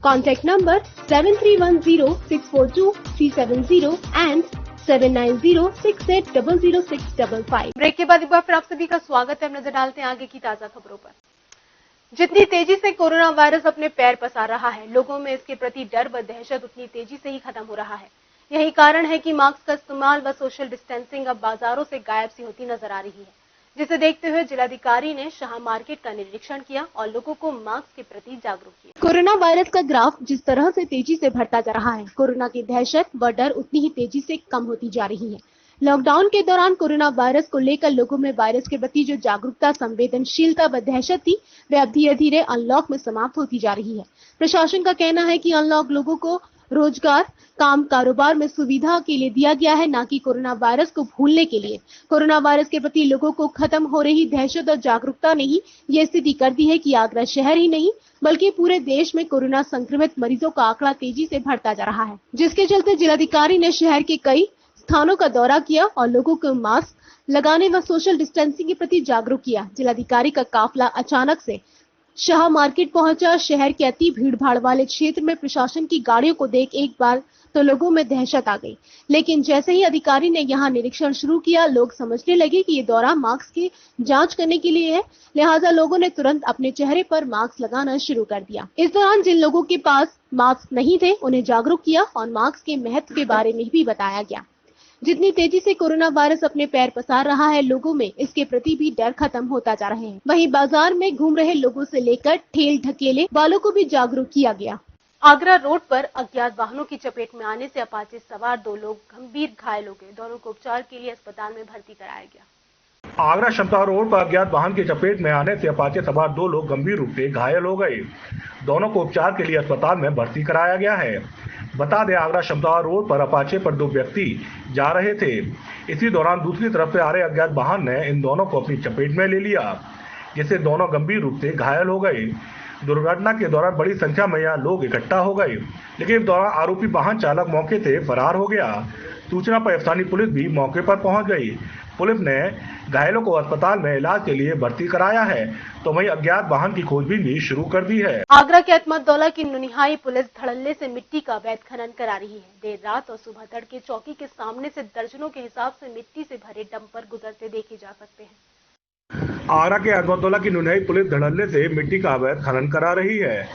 Contact number 7310642370 and 7906800655. Break के बाद एक बार फिर आप सभी का स्वागत है। नजर डालते हैं आगे की ताजा खबरों पर। जितनी तेजी से कोरोना वायरस अपने पैर पसार रहा है, लोगों में इसके प्रति डर व दहशत उतनी तेजी से ही खत्म हो रहा है। यही कारण है कि मास्क का इस्तेमाल व सोशल डिस्टेंसिंग अब बाजारों से गायब सी होती नजर आ रही है, जिसे देखते हुए जिलाधिकारी ने शाह मार्केट का निरीक्षण किया और लोगों को मास्क के प्रति जागरूक किया। कोरोना वायरस का ग्राफ जिस तरह से तेजी से बढ़ता जा रहा है, कोरोना की दहशत व डर उतनी ही तेजी से कम होती जा रही है। लॉकडाउन के दौरान कोरोना वायरस को लेकर लोगों में वायरस के प्रति जो जागरूकता, संवेदनशीलता व दहशत थी, वह अब धीरे धीरे अनलॉक में समाप्त होती जा रही है। प्रशासन का कहना है कि अनलॉक लोगों को रोजगार, काम, कारोबार में सुविधा के लिए दिया गया है, न कि कोरोना वायरस को भूलने के लिए। कोरोना वायरस के प्रति लोगों को खत्म हो रही दहशत और जागरूकता ने ही ये स्थिति कर दी है कि आगरा शहर ही नहीं बल्कि पूरे देश में कोरोना संक्रमित मरीजों का आंकड़ा तेजी से बढ़ता जा रहा है, जिसके चलते जिलाधिकारी ने शहर के कई स्थानों का दौरा किया और लोगों को मास्क लगाने व सोशल डिस्टेंसिंग के प्रति जागरूक किया। जिलाधिकारी का काफिला अचानक से शाह मार्केट पहुंचा। शहर के अति भीड़ भाड़ वाले क्षेत्र में प्रशासन की गाड़ियों को देख एक बार तो लोगों में दहशत आ गई, लेकिन जैसे ही अधिकारी ने यहां निरीक्षण शुरू किया, लोग समझने लगे कि ये दौरा मास्क की जांच करने के लिए है, लिहाजा लोगों ने तुरंत अपने चेहरे पर मास्क लगाना शुरू कर दिया। इस दौरान जिन लोगों के पास मास्क नहीं थे, उन्हें जागरूक किया और मास्क के महत्व के बारे में भी बताया गया। जितनी तेजी से कोरोना वायरस अपने पैर पसार रहा है, लोगों में इसके प्रति भी डर खत्म होता जा रहे हैं। वहीं बाजार में घूम रहे लोगों से लेकर ठेल ढकेले वालों को भी जागरूक किया गया। आगरा रोड पर अज्ञात वाहनों की चपेट में आने से अपाचे सवार 2 लोग गंभीर घायल हो गए। दोनों को उपचार के लिए अस्पताल में भर्ती कराया गया। आगरा क्षमता रोड पर अज्ञात वाहन की चपेट में आने से अपाचे सवार 2 लोग गंभीर रूप से घायल हो गए। दोनों को उपचार के लिए अस्पताल में भर्ती कराया गया है। बता दें, आगरा क्षमता रोड पर अपाचे पर 2 व्यक्ति जा रहे थे। इसी दौरान दूसरी तरफ से आ रहे अज्ञात वाहन ने इन दोनों को अपनी चपेट में ले लिया, जिससे दोनों गंभीर रूप से घायल हो गए। दुर्घटना के दौरान बड़ी संख्या में यहाँ लोग इकट्ठा हो गए, लेकिन इस दौरान आरोपी वाहन चालक मौके से फरार हो गया। सूचना पर स्थानीय पुलिस भी मौके पर पहुंच गई। पुलिस ने घायलों को अस्पताल में इलाज के लिए भर्ती कराया है, तो वहीं अज्ञात वाहन की खोजबीन भी शुरू कर दी है। आगरा के अहमदौला की नुनिहाई पुलिस धड़ल्ले से मिट्टी का अवैध खनन करा रही है। देर रात और सुबह तड़के चौकी के सामने से दर्जनों के हिसाब से मिट्टी से भरे डंपर गुजरते देखे जा सकते हैं। आगरा के अहमदौला की नुनिहाई पुलिस धड़ल्ले से मिट्टी का अवैध खनन करा रही है।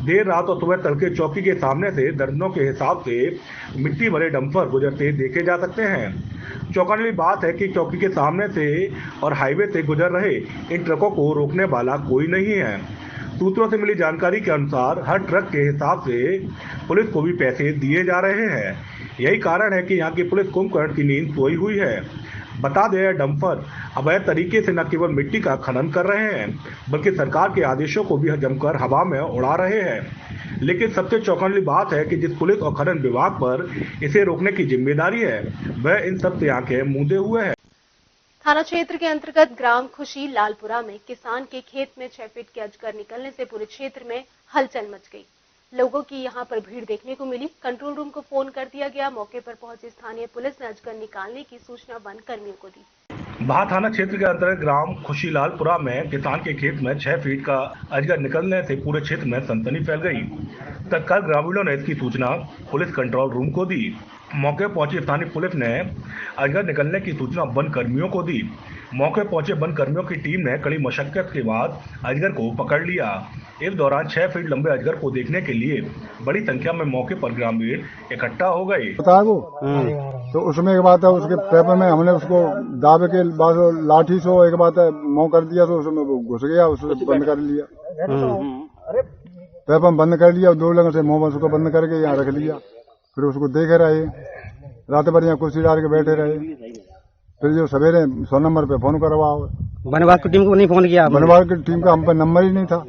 देर रात और सुबह तड़के चौकी के सामने से दर्जनों के हिसाब से मिट्टी भरे डंपर गुजरते देखे जा सकते हैं। चौंकाने वाली बात है कि चौकी के सामने से और हाईवे से गुजर रहे इन ट्रकों को रोकने वाला कोई नहीं है। सूत्रों से मिली जानकारी के अनुसार हर ट्रक के हिसाब से पुलिस को भी पैसे दिए जा रहे हैं। यही कारण है कि यहाँ की पुलिस कुंभकर्ण की नींद सोई हुई है। बता दें, डंपर अवैध तरीके से न केवल मिट्टी का खनन कर रहे हैं, बल्कि सरकार के आदेशों को भी जमकर हवा में उड़ा रहे हैं। लेकिन सबसे चौंकाने वाली बात है कि जिस पुलिस और खनन विभाग पर इसे रोकने की जिम्मेदारी है, वह इन सब से आंखें मूंदे हुए है। थाना क्षेत्र के अंतर्गत ग्राम खुशी लालपुरा में किसान के खेत में 6 फीट के अजगर निकलने से पूरे क्षेत्र में हलचल मच गई। लोगों की यहां पर भीड़ देखने को मिली। कंट्रोल रूम को फोन कर दिया गया। मौके पर पहुंची स्थानीय पुलिस ने अजगर निकालने की सूचना वन कर्मियों को दी। बाह थाना क्षेत्र के अंतर्गत ग्राम खुशीलालपुरा में किसान के खेत में 6 फीट का अजगर निकलने से पूरे क्षेत्र में सनसनी फैल गई। तत्काल ग्रामीणों ने इसकी सूचना पुलिस कंट्रोल रूम को दी। मौके पहुंची स्थानीय पुलिस ने अजगर निकलने की सूचना वन कर्मियों को दी। मौके पहुंचे वन कर्मियों की टीम ने कड़ी मशक्कत के बाद अजगर को पकड़ लिया। इस दौरान 6 फीट लंबे अजगर को देखने के लिए बड़ी संख्या में मौके पर ग्रामीण इकट्ठा हो गए। तो उसमें एक बात है, उसके पेपर में हमने उसको दावे के बाद लाठी से एक बात है मुँह कर दिया, तो उसमें घुस गया, उसको बंद कर लिया, पेपर बंद कर लिया, 2 लंग से मुँह उसको बंद करके यहाँ रख लिया। फिर उसको देखे रहे, रात भर यहाँ कुर्सी डाल के बैठे रहे। फिर जो सवेरे 100 नंबर पे फोन करवाओ। वन विभाग की टीम को नहीं फोन किया? वन विभाग की टीम का हम पे नंबर ही नहीं था।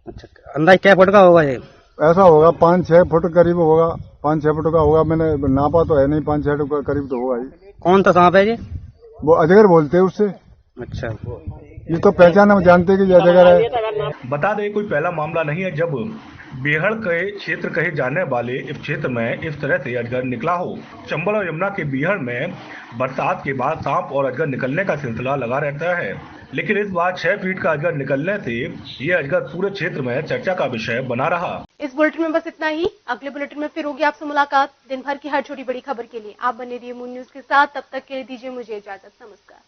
अच्छा, अंदाज क्या फुट का होगा ये? ऐसा होगा 5-6 फुट करीब होगा, 5-6 फुट का होगा। मैंने नापा तो है नहीं, 5-6 फुट का करीब तो होगा ही। कौन सा सांप है ये? वो अजगर बोलते हैं उससे। अच्छा, ये तो पहचान हम जानते कि ये अजगर है। बता दें कोई पहला मामला नहीं है जब बेहड़ के क्षेत्र कहे जाने वाले इस क्षेत्र में इस तरह से अजगर निकला हो। चंबल और यमुना के बेहड़ में बरसात के बाद सांप और अजगर निकलने का सिलसिला लगा रहता है, लेकिन इस बार 6 फीट का अजगर निकलने से ये अजगर पूरे क्षेत्र में चर्चा का विषय बना रहा। इस बुलेटिन में बस इतना ही। अगले बुलेटिन में फिर होगी आपसे मुलाकात। दिन भर की हर छोटी बड़ी खबर के लिए आप बने रहिए मून न्यूज के साथ। तब तक के लिए दीजिए मुझे इजाजत। नमस्कार।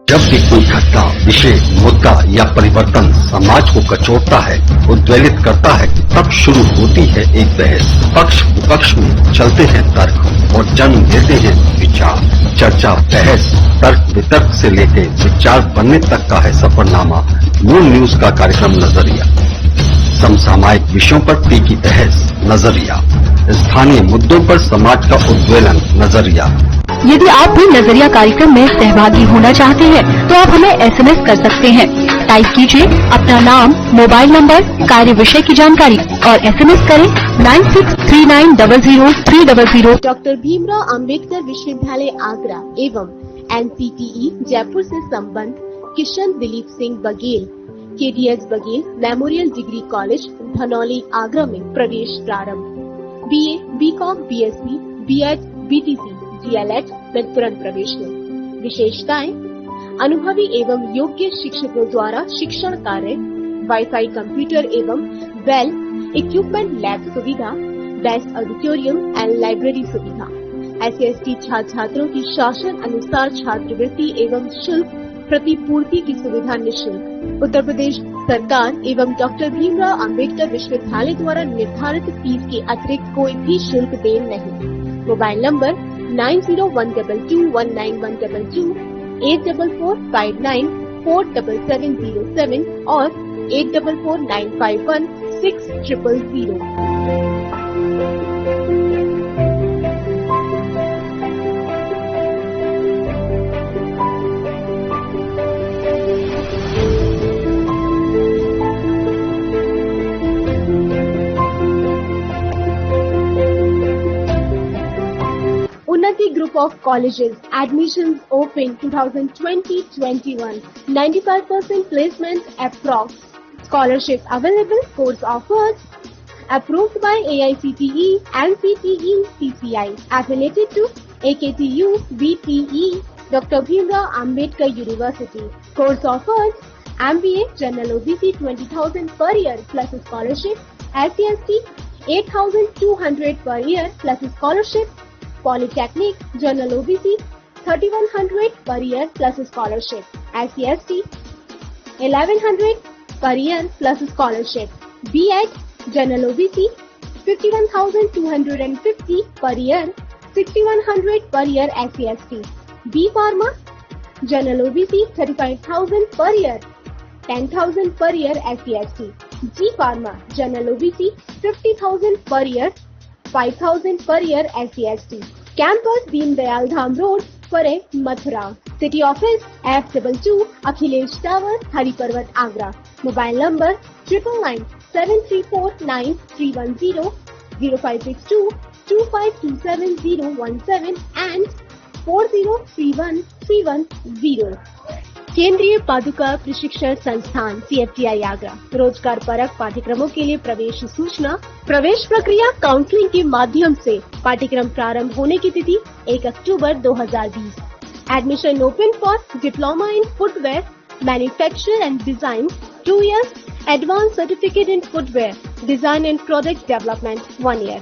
जब भी कोई घटना, विषय, मुद्दा या परिवर्तन समाज को कचोटता है, उद्वेलित करता है, तब शुरू होती है एक बहस। पक्ष विपक्ष में चलते हैं तर्क और जन्म देते हैं विचार। चर्चा, बहस, तर्क वितर्क से लेकर विचार बनने तक का है सफरनामा मून न्यूज का कार्यक्रम नजरिया। समसामयिक विषयों पर तीखी बहस, नजरिया। स्थानीय मुद्दों पर समाज का उद्वेलन, नजरिया। यदि आप भी नजरिया कार्यक्रम में सहभागी होना चाहते हैं तो आप हमें SMS कर सकते हैं। टाइप कीजिए अपना नाम, मोबाइल नंबर, कार्य विषय की जानकारी और SMS करें 9639003000। डॉक्टर भीमराव अंबेडकर विश्वविद्यालय आगरा एवं NCTE जयपुर से संबद्ध Kishan Dilip Singh Baghel KDS Baghel memorial degree college Dhanauli Agra में प्रवेश प्रारंभ। BA, BCom, BSc, B.Ed, BTC, DLED में तुरंत प्रवेश में। विशेषताएं: अनुभवी एवं योग्य शिक्षकों द्वारा शिक्षण कार्य, वाईफाई कंप्यूटर एवं वेल इक्विपमेंट लैब सुविधा, बेस्ट ऑडिटोरियम एंड लाइब्रेरी सुविधा। SC/ST छात्र छात्रों की शासन अनुसार छात्रवृत्ति एवं शुल्क प्रतिपूर्ति की सुविधा निःशुल्क। उत्तर प्रदेश सरकार एवं डॉक्टर भीमराव अंबेडकर विश्वविद्यालय द्वारा निर्धारित फीस के अतिरिक्त कोई भी शुल्क देय नहीं। मोबाइल नंबर 9012219122, 8445947707 और 8449516000। Unnati Group of Colleges admissions open 2020-21, 95% placements approx. Scholarship available, course offers. Approved by AICTE, NCTE, CCI. Affiliated to AKTU, BTE, Dr. Bhimrao Ambedkar University. Course offers. MBA General OBC 20,000 per year plus scholarship. SC/ST 8,200 per year plus scholarship. Polytechnic General OBC 3,100 per year plus scholarship. SC/ST 1,100 per year plus scholarship. B.Ed General OBC 51,250 per year 6100 per year SC/ST. B Pharma, General OBC 35,000 per year, 10,000 per year SC/ST. G Pharma, General OBC 50,000 per year, 5,000 per year SC/ST. Campus Deen Dayal Dham Road, Pare, Mathura. City Office F22 Akhilesh Tower, Hari Parvat, Agra. Mobile number 997349 0562 2527 and 4031 केंद्रीय पादुका प्रशिक्षण संस्थान CFTI Agra रोजगार परक पाठ्यक्रमों के लिए प्रवेश सूचना, प्रवेश प्रक्रिया काउंसलिंग के माध्यम से पाठ्यक्रम प्रारंभ होने की तिथि 1 अक्टूबर 2020। Admission open for diploma in footwear manufacture and design 2 years, advance certificate in footwear design and product development 1 year,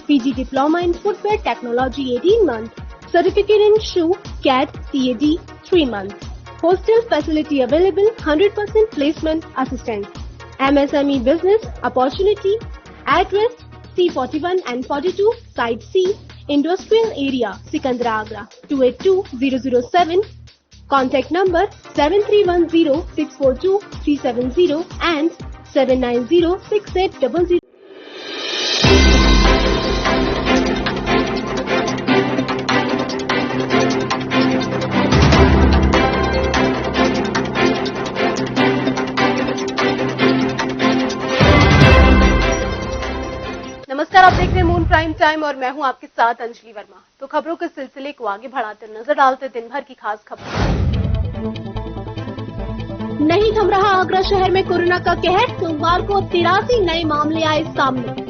PG diploma in footwear technology 18 months, certificate in shoe CAD CAD 3 months. Hostel facility available, 100% placement assistance. MSME business opportunity. Address C41 and 42 Site C, Industrial Area, Sikandra Agra 282007. Contact number 7310642370 and 7906800. नमस्कार, आप देख रहे हैं moon prime time और मैं हूं आपके साथ अंजलि वर्मा। तो खबरों के सिलसिले को आगे बढ़ाते नजर डालते दिन भर की खास खबर। नहीं थम रहा आगरा शहर में कोरोना का कहर, सोमवार को 83 नए मामले आए सामने।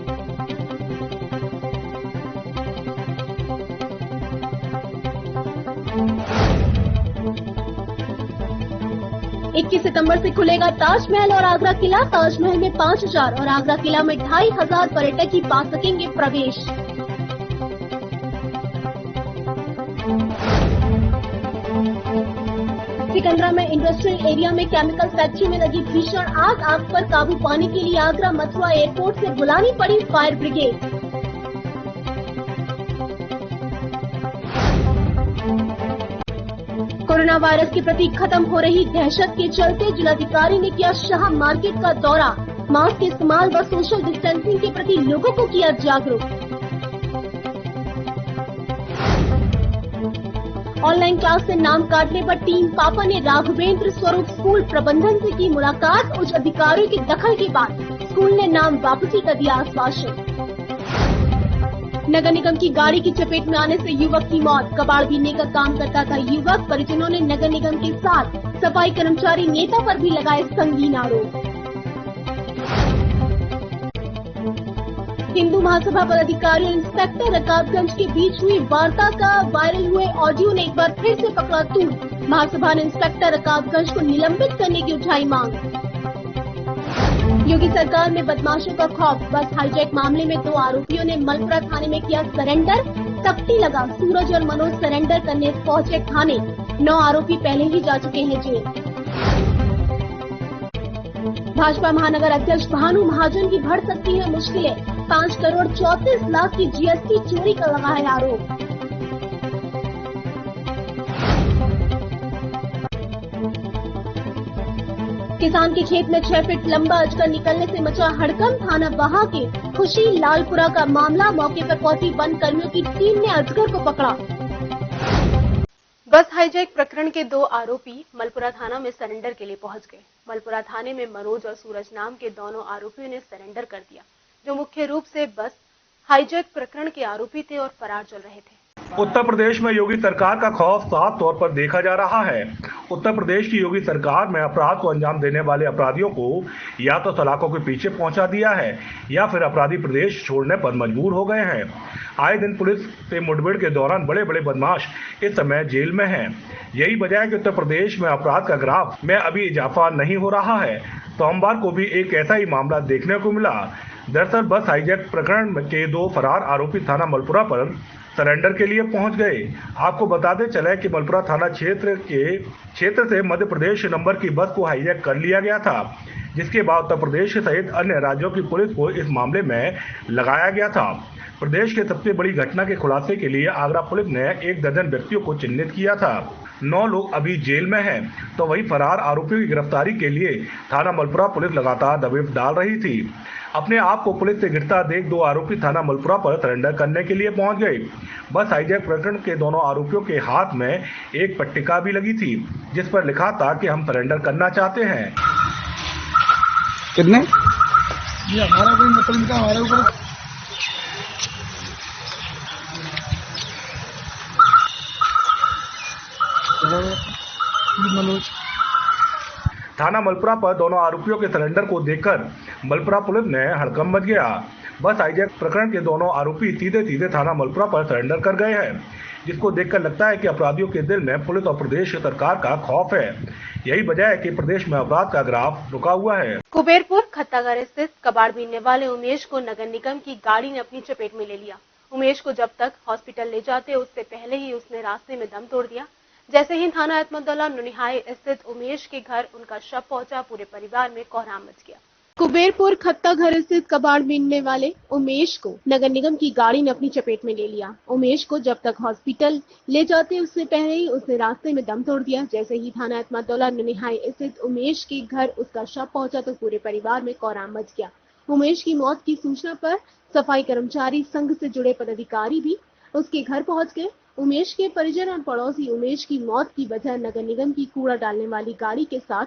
इक्कीस सितंबर से खुलेगा ताजमहल और आगरा किला। ताजमहल में 5000 और आगरा किला में 2500 पर्यटक ही पा सकेंगे प्रवेश। सिकंदरा में इंडस्ट्रियल एरिया में केमिकल फैक्ट्री में लगी भीषण आग पर काबू पाने के लिए आगरा मथुरा एयरपोर्ट से बुलानी पड़ी फायर ब्रिगेड। कोरोना वायरस के प्रति खत्म हो रही दहशत के चलते जिलाधिकारी ने किया शाह मार्केट का दौरा। मास्क के इस्तेमाल व सोशल डिस्टेंसिंग के प्रति लोगों को किया जागरूक। ऑनलाइन क्लास से नाम काटने पर टीम पापा ने राघवेंद्र स्वरूप स्कूल प्रबंधन से की मुलाकात। उच्च अधिकारियों के दखल के बाद स्कूल ने नाम वापसी का दिया आश्वासन। नगर निगम की गाड़ी की चपेट में आने से युवक की मौत। कबाड़ बीनने का काम करता था युवक। परिजनों ने नगर निगम के साथ सफाई कर्मचारी नेता पर भी लगाए संगीन आरोप। हिंदू महासभा पदाधिकारी और इंस्पेक्टर रकाबगंज के बीच हुई वार्ता का वायरल हुए ऑडियो ने एक बार फिर से पकड़ा तूल। महासभा ने इंस्पेक्टर रकाबगंज को निलंबित करने की उठाई मांग। योगी सरकार में बदमाशों का खौफ। बस हाईजैक मामले में 2 आरोपियों ने मलपुरा थाने में किया सरेंडर। तख्ती लगा। सूरज और मनोज सरेंडर करने पहुंचे थाने। 9 आरोपी पहले ही जा चुके हैं जेल। भाजपा महानगर अध्यक्ष भानु महाजन की बढ़ सकती है मुश्किलें। 5 करोड़ 34 लाख की GST चोरी का लगा है आरोप। किसान के खेत में 6 फीट लंबा अजगर निकलने से मचा हड़कंप। थाना बहा के खुशी लालपुरा का मामला। मौके पर पहुंची वन कर्मियों की टीम ने अजगर को पकड़ा। बस हाईजैक प्रकरण के 2 आरोपी मलपुरा थाना में सरेंडर के लिए पहुंच गए। मलपुरा थाने में मनोज और सूरज नाम के दोनों आरोपियों ने सरेंडर कर दिया, जो मुख्य रूप से बस हाईजैक प्रकरण के आरोपी थे और फरार चल रहे थे। उत्तर प्रदेश में योगी सरकार का खौफ साफ तौर पर देखा जा रहा है। उत्तर प्रदेश की योगी सरकार में अपराध को अंजाम देने वाले अपराधियों को या तो सलाखों के पीछे पहुंचा दिया है या फिर अपराधी प्रदेश छोड़ने पर मजबूर हो गए हैं। आए दिन पुलिस से मुठभेड़ के दौरान बड़े बड़े बदमाश इस समय जेल में हैं। यही वजह है कि उत्तर प्रदेश में अपराध का ग्राफ में अभी इजाफा नहीं हो रहा है। सोमवार को भी एक ऐसा ही मामला देखने को मिला। दरअसल बस हाईजैक प्रकरण के 2 फरार आरोपी थाना मलपुरा पर सरेंडर के लिए पहुंच गए। आपको बताते चले कि मलपुरा थाना क्षेत्र से मध्य प्रदेश नंबर की बस को हाईजैक कर लिया गया था, जिसके बाद उत्तर प्रदेश सहित अन्य राज्यों की पुलिस को इस मामले में लगाया गया था। प्रदेश के सबसे बड़ी घटना के खुलासे के लिए आगरा पुलिस ने 1 दर्जन व्यक्तियों को चिन्हित किया था। 9 लोग अभी जेल में हैं, तो वही फरार आरोपियों की गिरफ्तारी के लिए थाना मलपुरा पुलिस लगातार दबिश डाल रही थी। अपने आप को पुलिस से गिरता देख 2 आरोपी थाना मलपुरा पर सरेंडर करने के लिए पहुंच गए। बस हाईजैक प्रकरण के दोनों आरोपियों के हाथ में एक पट्टिका भी लगी थी, जिस पर लिखा था कि हम सरेंडर करना चाहते हैं। कितने? ये हमारा कोई मतलब का हमारे ऊपर थाना मलपुरा पर दोनों आरोपियों के सरेंडर को देखकर मलपुरा पुलिस ने हड़कंप मच गया। बस हाईजैक प्रकरण के दोनों आरोपी सीधे थाना मलपुरा पर सरेंडर कर गए हैं, जिसको देखकर लगता है कि अपराधियों के दिल में पुलिस और प्रदेश सरकार का खौफ है। यही वजह है कि प्रदेश में अपराध का ग्राफ रुका हुआ है। कुबेरपुर खत्तागढ़ स्थित कबाड़ बीनने वाले उमेश को नगर निगम की गाड़ी ने अपनी चपेट में ले लिया। उमेश को जब तक हॉस्पिटल ले जाते उससे पहले ही उसने रास्ते में दम तोड़ दिया। जैसे ही थाना अहमदुल्ला नुनिहाई स्थित उमेश के घर उनका शव पहुंचा, पूरे परिवार में कोहराम मच गया। कुबेरपुर खत्तागढ़ स्थित कबाड़ बीनने वाले उमेश को नगर निगम की गाड़ी ने अपनी चपेट में ले लिया। उमेश को जब तक हॉस्पिटल ले जाते उससे पहले ही उसने रास्ते में दम तोड़ दिया। जैसे ही थाना अहमदुल्ला नुनिहाई स्थित उमेश के घर उसका शव पहुंचा तो पूरे परिवार में कोहराम मच गया। उमेश की मौत की सूचना पर सफाई कर्मचारी संघ से जुड़े पदाधिकारी भी उसके घर पहुंच गए। उमेश के परिजन और पड़ोसी उमेश की मौत की वजह नगर निगम की कूड़ा डालने वाली गाड़ी के साथ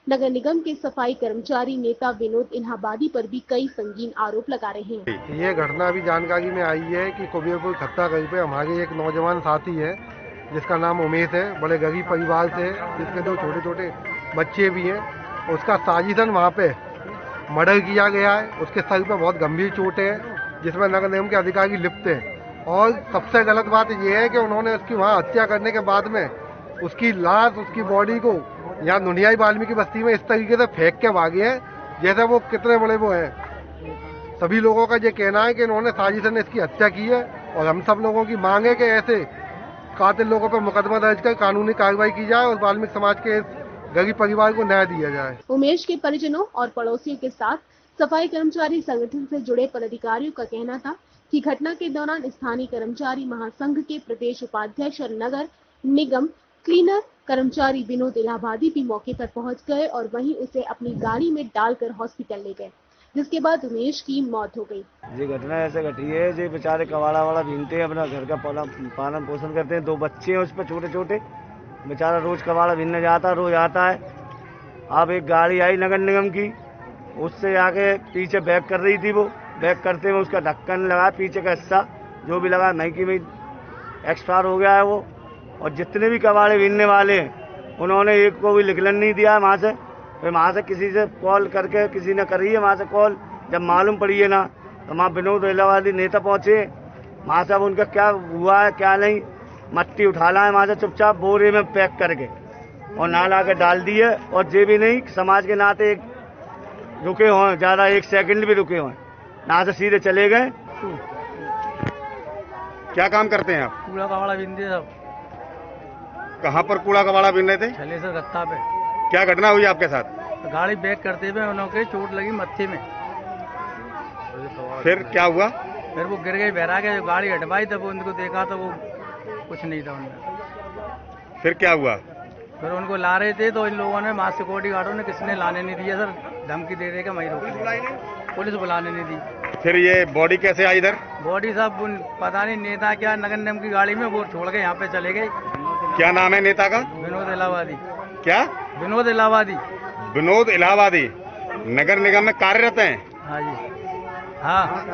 नगर निगम के सफाई कर्मचारी नेता विनोद इलाहाबादी पर भी कई संगीन आरोप लगा रहे हैं। ये घटना अभी जानकारी में आई है कि कुबेरपुर खत्तागढ़ पे हमारे एक नौजवान साथी है, जिसका नाम उमेश है, बड़े गरीब परिवार से, जिसके 2 छोटे छोटे बच्चे भी हैं। उसका साजिशन वहाँ पे मर्डर किया गया है। उसके सर पे बहुत गंभीर चोटें हैं, जिसमें नगर निगम के अधिकारी लिप्त हैं। और सबसे गलत बात यह है कि उन्होंने उसकी वहाँ हत्या करने के बाद में उसकी लाश, उसकी बॉडी को यहाँ नुनियाई वाल्मीकि बस्ती में इस तरीके से फेंक के भागे हैं जैसे वो कितने बड़े वो हैं। सभी लोगों का ये कहना है कि इन्होंने साजिशन ने इसकी हत्या की है और हम सब लोगों की मांग है कि ऐसे कातिल लोगों पर मुकदमा दर्ज कर कानूनी कार्रवाई की जाए और वाल्मीकि समाज के गरीब परिवार को न्याय दिया जाए। उमेश के परिजनों और पड़ोसियों के साथ सफाई कर्मचारी संगठन से जुड़े पदाधिकारियों का कहना था कि घटना के दौरान स्थानीय कर्मचारी महासंघ के प्रदेश उपाध्यक्ष और नगर निगम क्लीनर कर्मचारी विनोद इलाहाबादी भी मौके पर पहुंच गए और वहीं उसे अपनी गाड़ी में डालकर हॉस्पिटल ले गए, जिसके बाद उमेश की मौत हो गई। ये घटना ऐसे घटी है, जो बेचारे कबाड़ा वाड़ा बीनते हैं, अपना घर का पालन पोषण करते हैं। 2 बच्चे हैं उस पर छोटे छोटे, बेचारा रोज कबाड़ा बीनने जाता, रोज आता है। अब एक गाड़ी आई नगर निगम की, उससे आके पीछे बैक कर रही थी। वो बैक करते में उसका ढक्कन लगा, पीछे का हिस्सा जो भी लगा महंगी में एक्सपायर हो गया है वो। और जितने भी कबाड़े बीनने वाले हैं उन्होंने एक को भी निकलन नहीं दिया वहाँ से। फिर वहाँ से किसी से कॉल करके किसी ने करी है वहाँ से कॉल, जब मालूम पड़ी है ना तो वहाँ विनोद इलाहाबादी नेता पहुँचे। वहाँ से अब उनका क्या हुआ है क्या नहीं, मट्टी उठा ला है वहाँ से चुपचाप बोरे में पैक करके और ना ला के डाल दिए। और जे भी नहीं समाज के नाते एक रुके हों, ज़्यादा 1 सेकंड भी रुके हों, ना से सीधे चले गए। क्या काम करते हैं आप? कूड़ा कबाड़ा बीनते सब। कहाँ पर कूड़ा कबाड़ा बीन रहे थे? छले से रत्ता पे। क्या घटना हुई आपके साथ? गाड़ी बैक करते हुए उन्होंने चोट लगी मत्थे में। फिर क्या हुआ? फिर वो गिर गई, बहरा के गाड़ी हटवाई, तब उनको देखा तो वो कुछ नहीं था उनमें। फिर क्या हुआ? फिर उनको ला रहे थे तो इन लोगों ने, मास सिक्योरिटी गार्डों ने, किसी ने लाने नहीं दिया सर, धमकी दे रहे कि वहीं रोक, पुलिस बुलाने नहीं दी। फिर ये बॉडी कैसे आई इधर? बॉडी सब पता नहीं नेता क्या नगर निगम की गाड़ी में वो छोड़ के यहाँ पे चले गए। क्या नाम है नेता का? विनोद इलाहाबादी। क्या? विनोद इलाहाबादी। विनोद इलाहाबादी नगर निगम में कार्यरत हैं? हाँ जी, हाँ।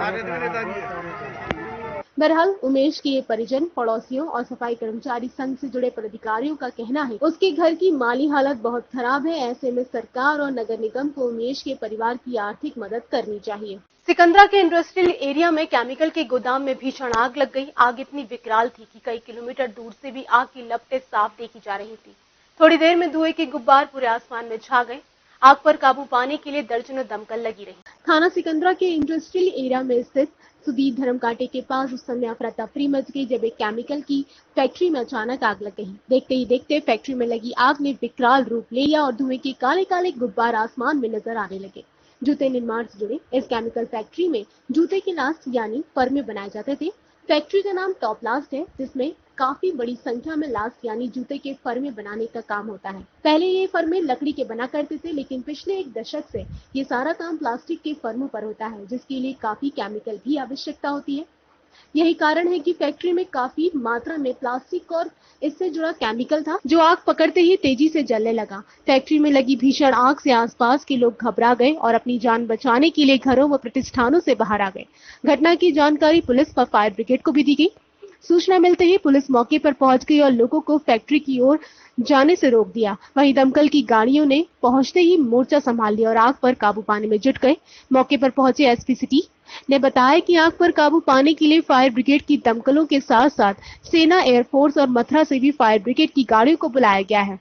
बहरहाल उमेश के परिजन, पड़ोसियों और सफाई कर्मचारी संघ से जुड़े पदाधिकारियों का कहना है उसके घर की माली हालत बहुत खराब है। ऐसे में सरकार और नगर निगम को उमेश के परिवार की आर्थिक मदद करनी चाहिए। सिकंदरा के इंडस्ट्रियल एरिया में केमिकल के गोदाम में भीषण आग लग गई। आग इतनी विकराल थी कि कई किलोमीटर दूर से भी आग की लपटें साफ देखी जा रही थी। थोड़ी देर में धुएं के गुब्बार पूरे आसमान में छा गए। आग पर काबू पाने के लिए दर्जनों दमकल लगी रही। थाना सिकंदरा के इंडस्ट्रियल एरिया में स्थित सुदीर धर्म कांटे के पास उस समय अफरा तफरी मच गई जब एक केमिकल की फैक्ट्री में अचानक आग लग गई। देखते ही देखते फैक्ट्री में लगी आग ने विकराल रूप ले लिया और धुएं के काले काले गुब्बार आसमान में नजर आने लगे। जूते निर्माण से जुड़े इस केमिकल फैक्ट्री में जूते के लास्ट यानी फर्मे बनाए जाते थे। फैक्ट्री का नाम टॉप लास्ट है, जिसमें काफी बड़ी संख्या में लास्ट यानी जूते के फर्मे बनाने का काम होता है। पहले ये फर्मे लकड़ी के बना करते थे, लेकिन पिछले 1 दशक से ये सारा काम प्लास्टिक के फर्मों पर होता है, जिसके लिए काफी केमिकल की आवश्यकता होती है। यही कारण है कि फैक्ट्री में काफी मात्रा में प्लास्टिक और इससे जुड़ा केमिकल था, जो आग पकड़ते ही तेजी से जलने लगा। फैक्ट्री में लगी भीषण आग से आसपास के लोग घबरा गए और अपनी जान बचाने के लिए घरों व प्रतिष्ठानों से बाहर आ गए। घटना की जानकारी पुलिस व फायर ब्रिगेड को भी दी गई। सूचना मिलते ही पुलिस मौके पर पहुंच गई और लोगों को फैक्ट्री की ओर जाने से रोक दिया। वहीं दमकल की गाड़ियों ने पहुंचते ही मोर्चा संभाल लिया और आग पर काबू पाने में जुट गए। मौके पर पहुंचे एसपी सिटी ने बताया कि आग पर काबू पाने के लिए फायर ब्रिगेड की दमकलों के साथ साथ सेना, एयरफोर्स और मथुरा से भी फायर ब्रिगेड की गाड़ियों को बुलाया गया है।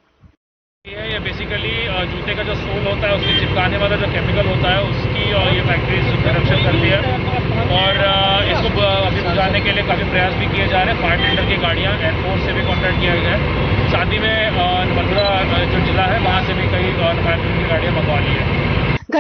ये बेसिकली जूते का जो सोल होता है उसके चिपकाने वाला जो केमिकल होता है उसकी ये फैक्ट्री प्रोडक्शन करती है और इसको अभी बुझाने के लिए काफ़ी प्रयास भी किए जा रहे हैं। फायर टेंडर की गाड़ियाँ एयरफोर्स से भी कॉन्टैक्ट किया गया है। साथ ही में मथुरा जो जिला है वहाँ से भी कई फायर टेंडर की गाड़ियाँ मंगवा ली है।